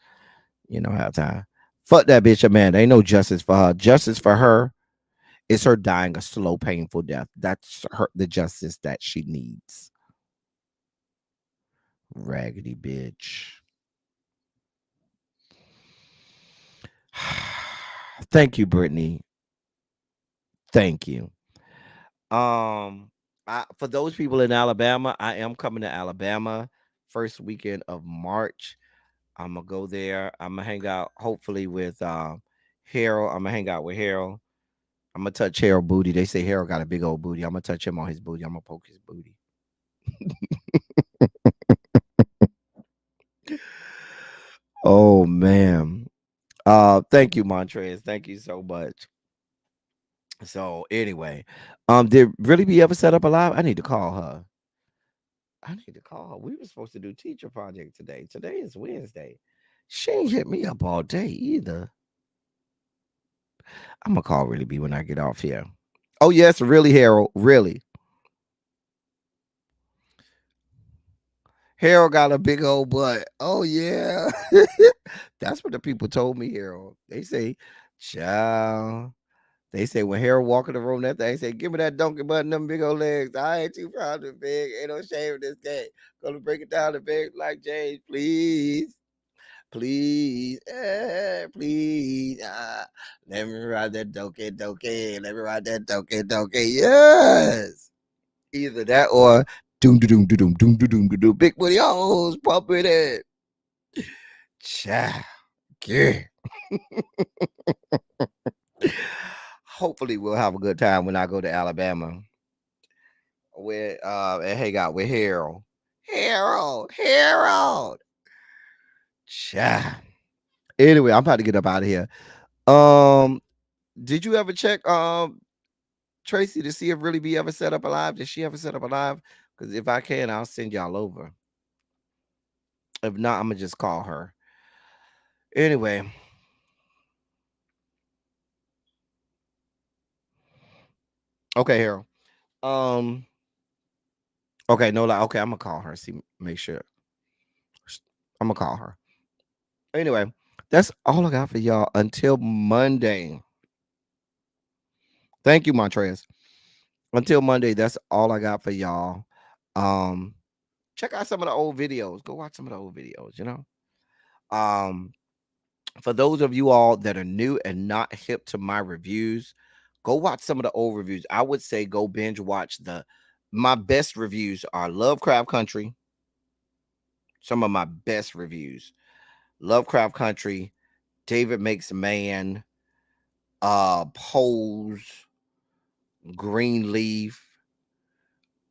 have time. Fuck that bitch, Amanda. Ain't no justice for her. Justice for her is her dying a slow, painful death. That's the justice that she needs. Raggedy bitch. Thank you, Brittany. Thank you. For those people in Alabama, I am coming to Alabama first weekend of March. I'm gonna go there. I'm gonna hang out hopefully with Harold. I'm gonna hang out with Harold. I'm gonna touch Harold booty. They say Harold got a big old booty. I'm gonna touch him on his booty. I'm gonna poke his booty. Oh man. Thank you, Montrez. Thank you so much. So anyway, did Really Be ever set up a live? I need to call her. I need to call her. We were supposed to do teacher project today. Today is Wednesday. She ain't hit me up all day either. I'm gonna call Really Be when I get off here. Oh yes, really, Harold. Really. Harold got a big old butt. Oh yeah. That's what the people told me, Harold. They say, child. They say when Harold walk in the room, that thing say, give me that donkey butt and them big old legs. I ain't too proud of it, big. Ain't no shame in this game. Gonna break it down to big like James, please. Please, please. Let me ride that donkey. Let me ride that donkey. Yes. Either that or doom doom doom doom doom doom doom. Big booty hoes pumping it. Child. Yeah. Hopefully we'll have a good time when I go to Alabama. With and hang out with Harold. Harold. Child. Anyway, I'm about to get up out of here. Did you ever check Tracy to see if Really Be ever set up a live? Did she ever set up a live? Because if I can, I'll send y'all over. If not, I'm gonna just call her. Anyway. Okay, Harold. Okay, no lie. Okay, I'm gonna call her. See, make sure. I'm gonna call her. Anyway, that's all I got for y'all until Monday. Thank you, Montrez. Until Monday, that's all I got for y'all. Check out some of the old videos. Go watch some of the old videos, you know. For those of you all that are new and not hip to my reviews, go watch some of the old reviews. I would say go binge watch my best reviews are Lovecraft Country. Some of my best reviews. Lovecraft Country, David Makes a Man, Pose, Greenleaf,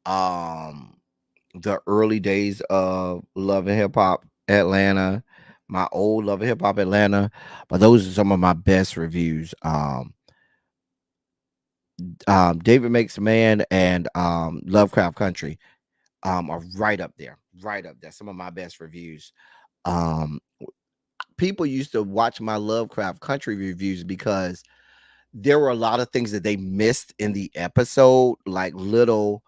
the early days of Love and Hip Hop Atlanta, my old Love and Hip Hop Atlanta. But those are some of my best reviews. David Makes a Man and Lovecraft Country are right up there. Some of my best reviews. People used to watch my Lovecraft Country reviews because there were a lot of things that they missed in the episode, like little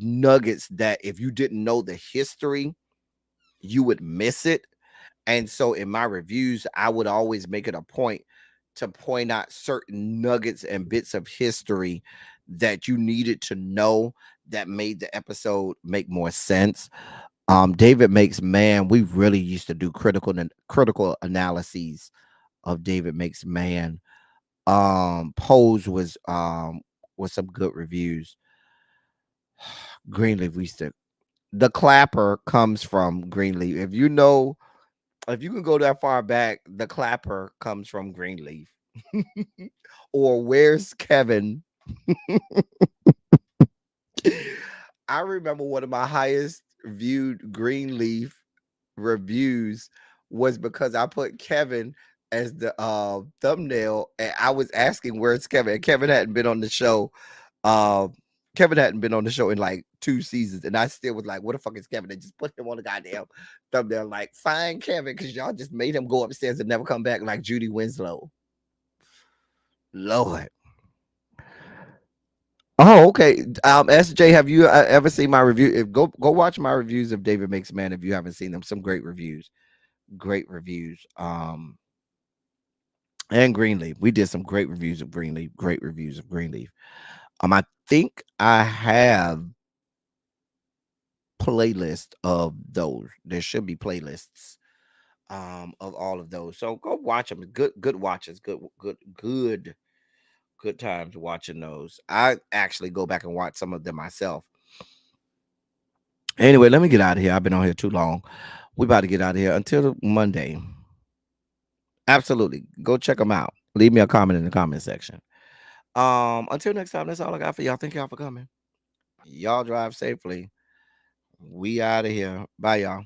nuggets that if you didn't know the history, you would miss it. And so in my reviews, I would always make it a point to point out certain nuggets and bits of history that you needed to know that made the episode make more sense. David Makes Man, we really used to do critical analyses of David Makes Man. Pose was some good reviews. Greenleaf, the clapper comes from Greenleaf. If you can go that far back, the clapper comes from Greenleaf. Or Where's Kevin? I remember one of my highest viewed Greenleaf reviews was because I put Kevin as the thumbnail, and I was asking where's Kevin. And Kevin hadn't been on the show. Kevin hadn't been on the show in like 2 seasons, and I still was like, "What the fuck is Kevin?" And just put him on the goddamn thumbnail, like, "Find Kevin," because y'all just made him go upstairs and never come back, like Judy Winslow. Lord. Oh, okay. SJ, have you ever seen my review? Go watch my reviews of David Makes Man if you haven't seen them. Some great reviews. And Greenleaf. We did some great reviews of Greenleaf. I think I have playlist of those. There should be playlists of all of those. So go watch them. Good watches. Good times watching those. I actually go back and watch some of them myself. Anyway, let me get out of here. I've been on here too long. We about to get out of here until Monday. Absolutely. Go check them out. Leave me a comment in the comment section. Until next time, that's all I got for y'all. Thank y'all for coming. Y'all drive safely. We out of here. Bye, y'all.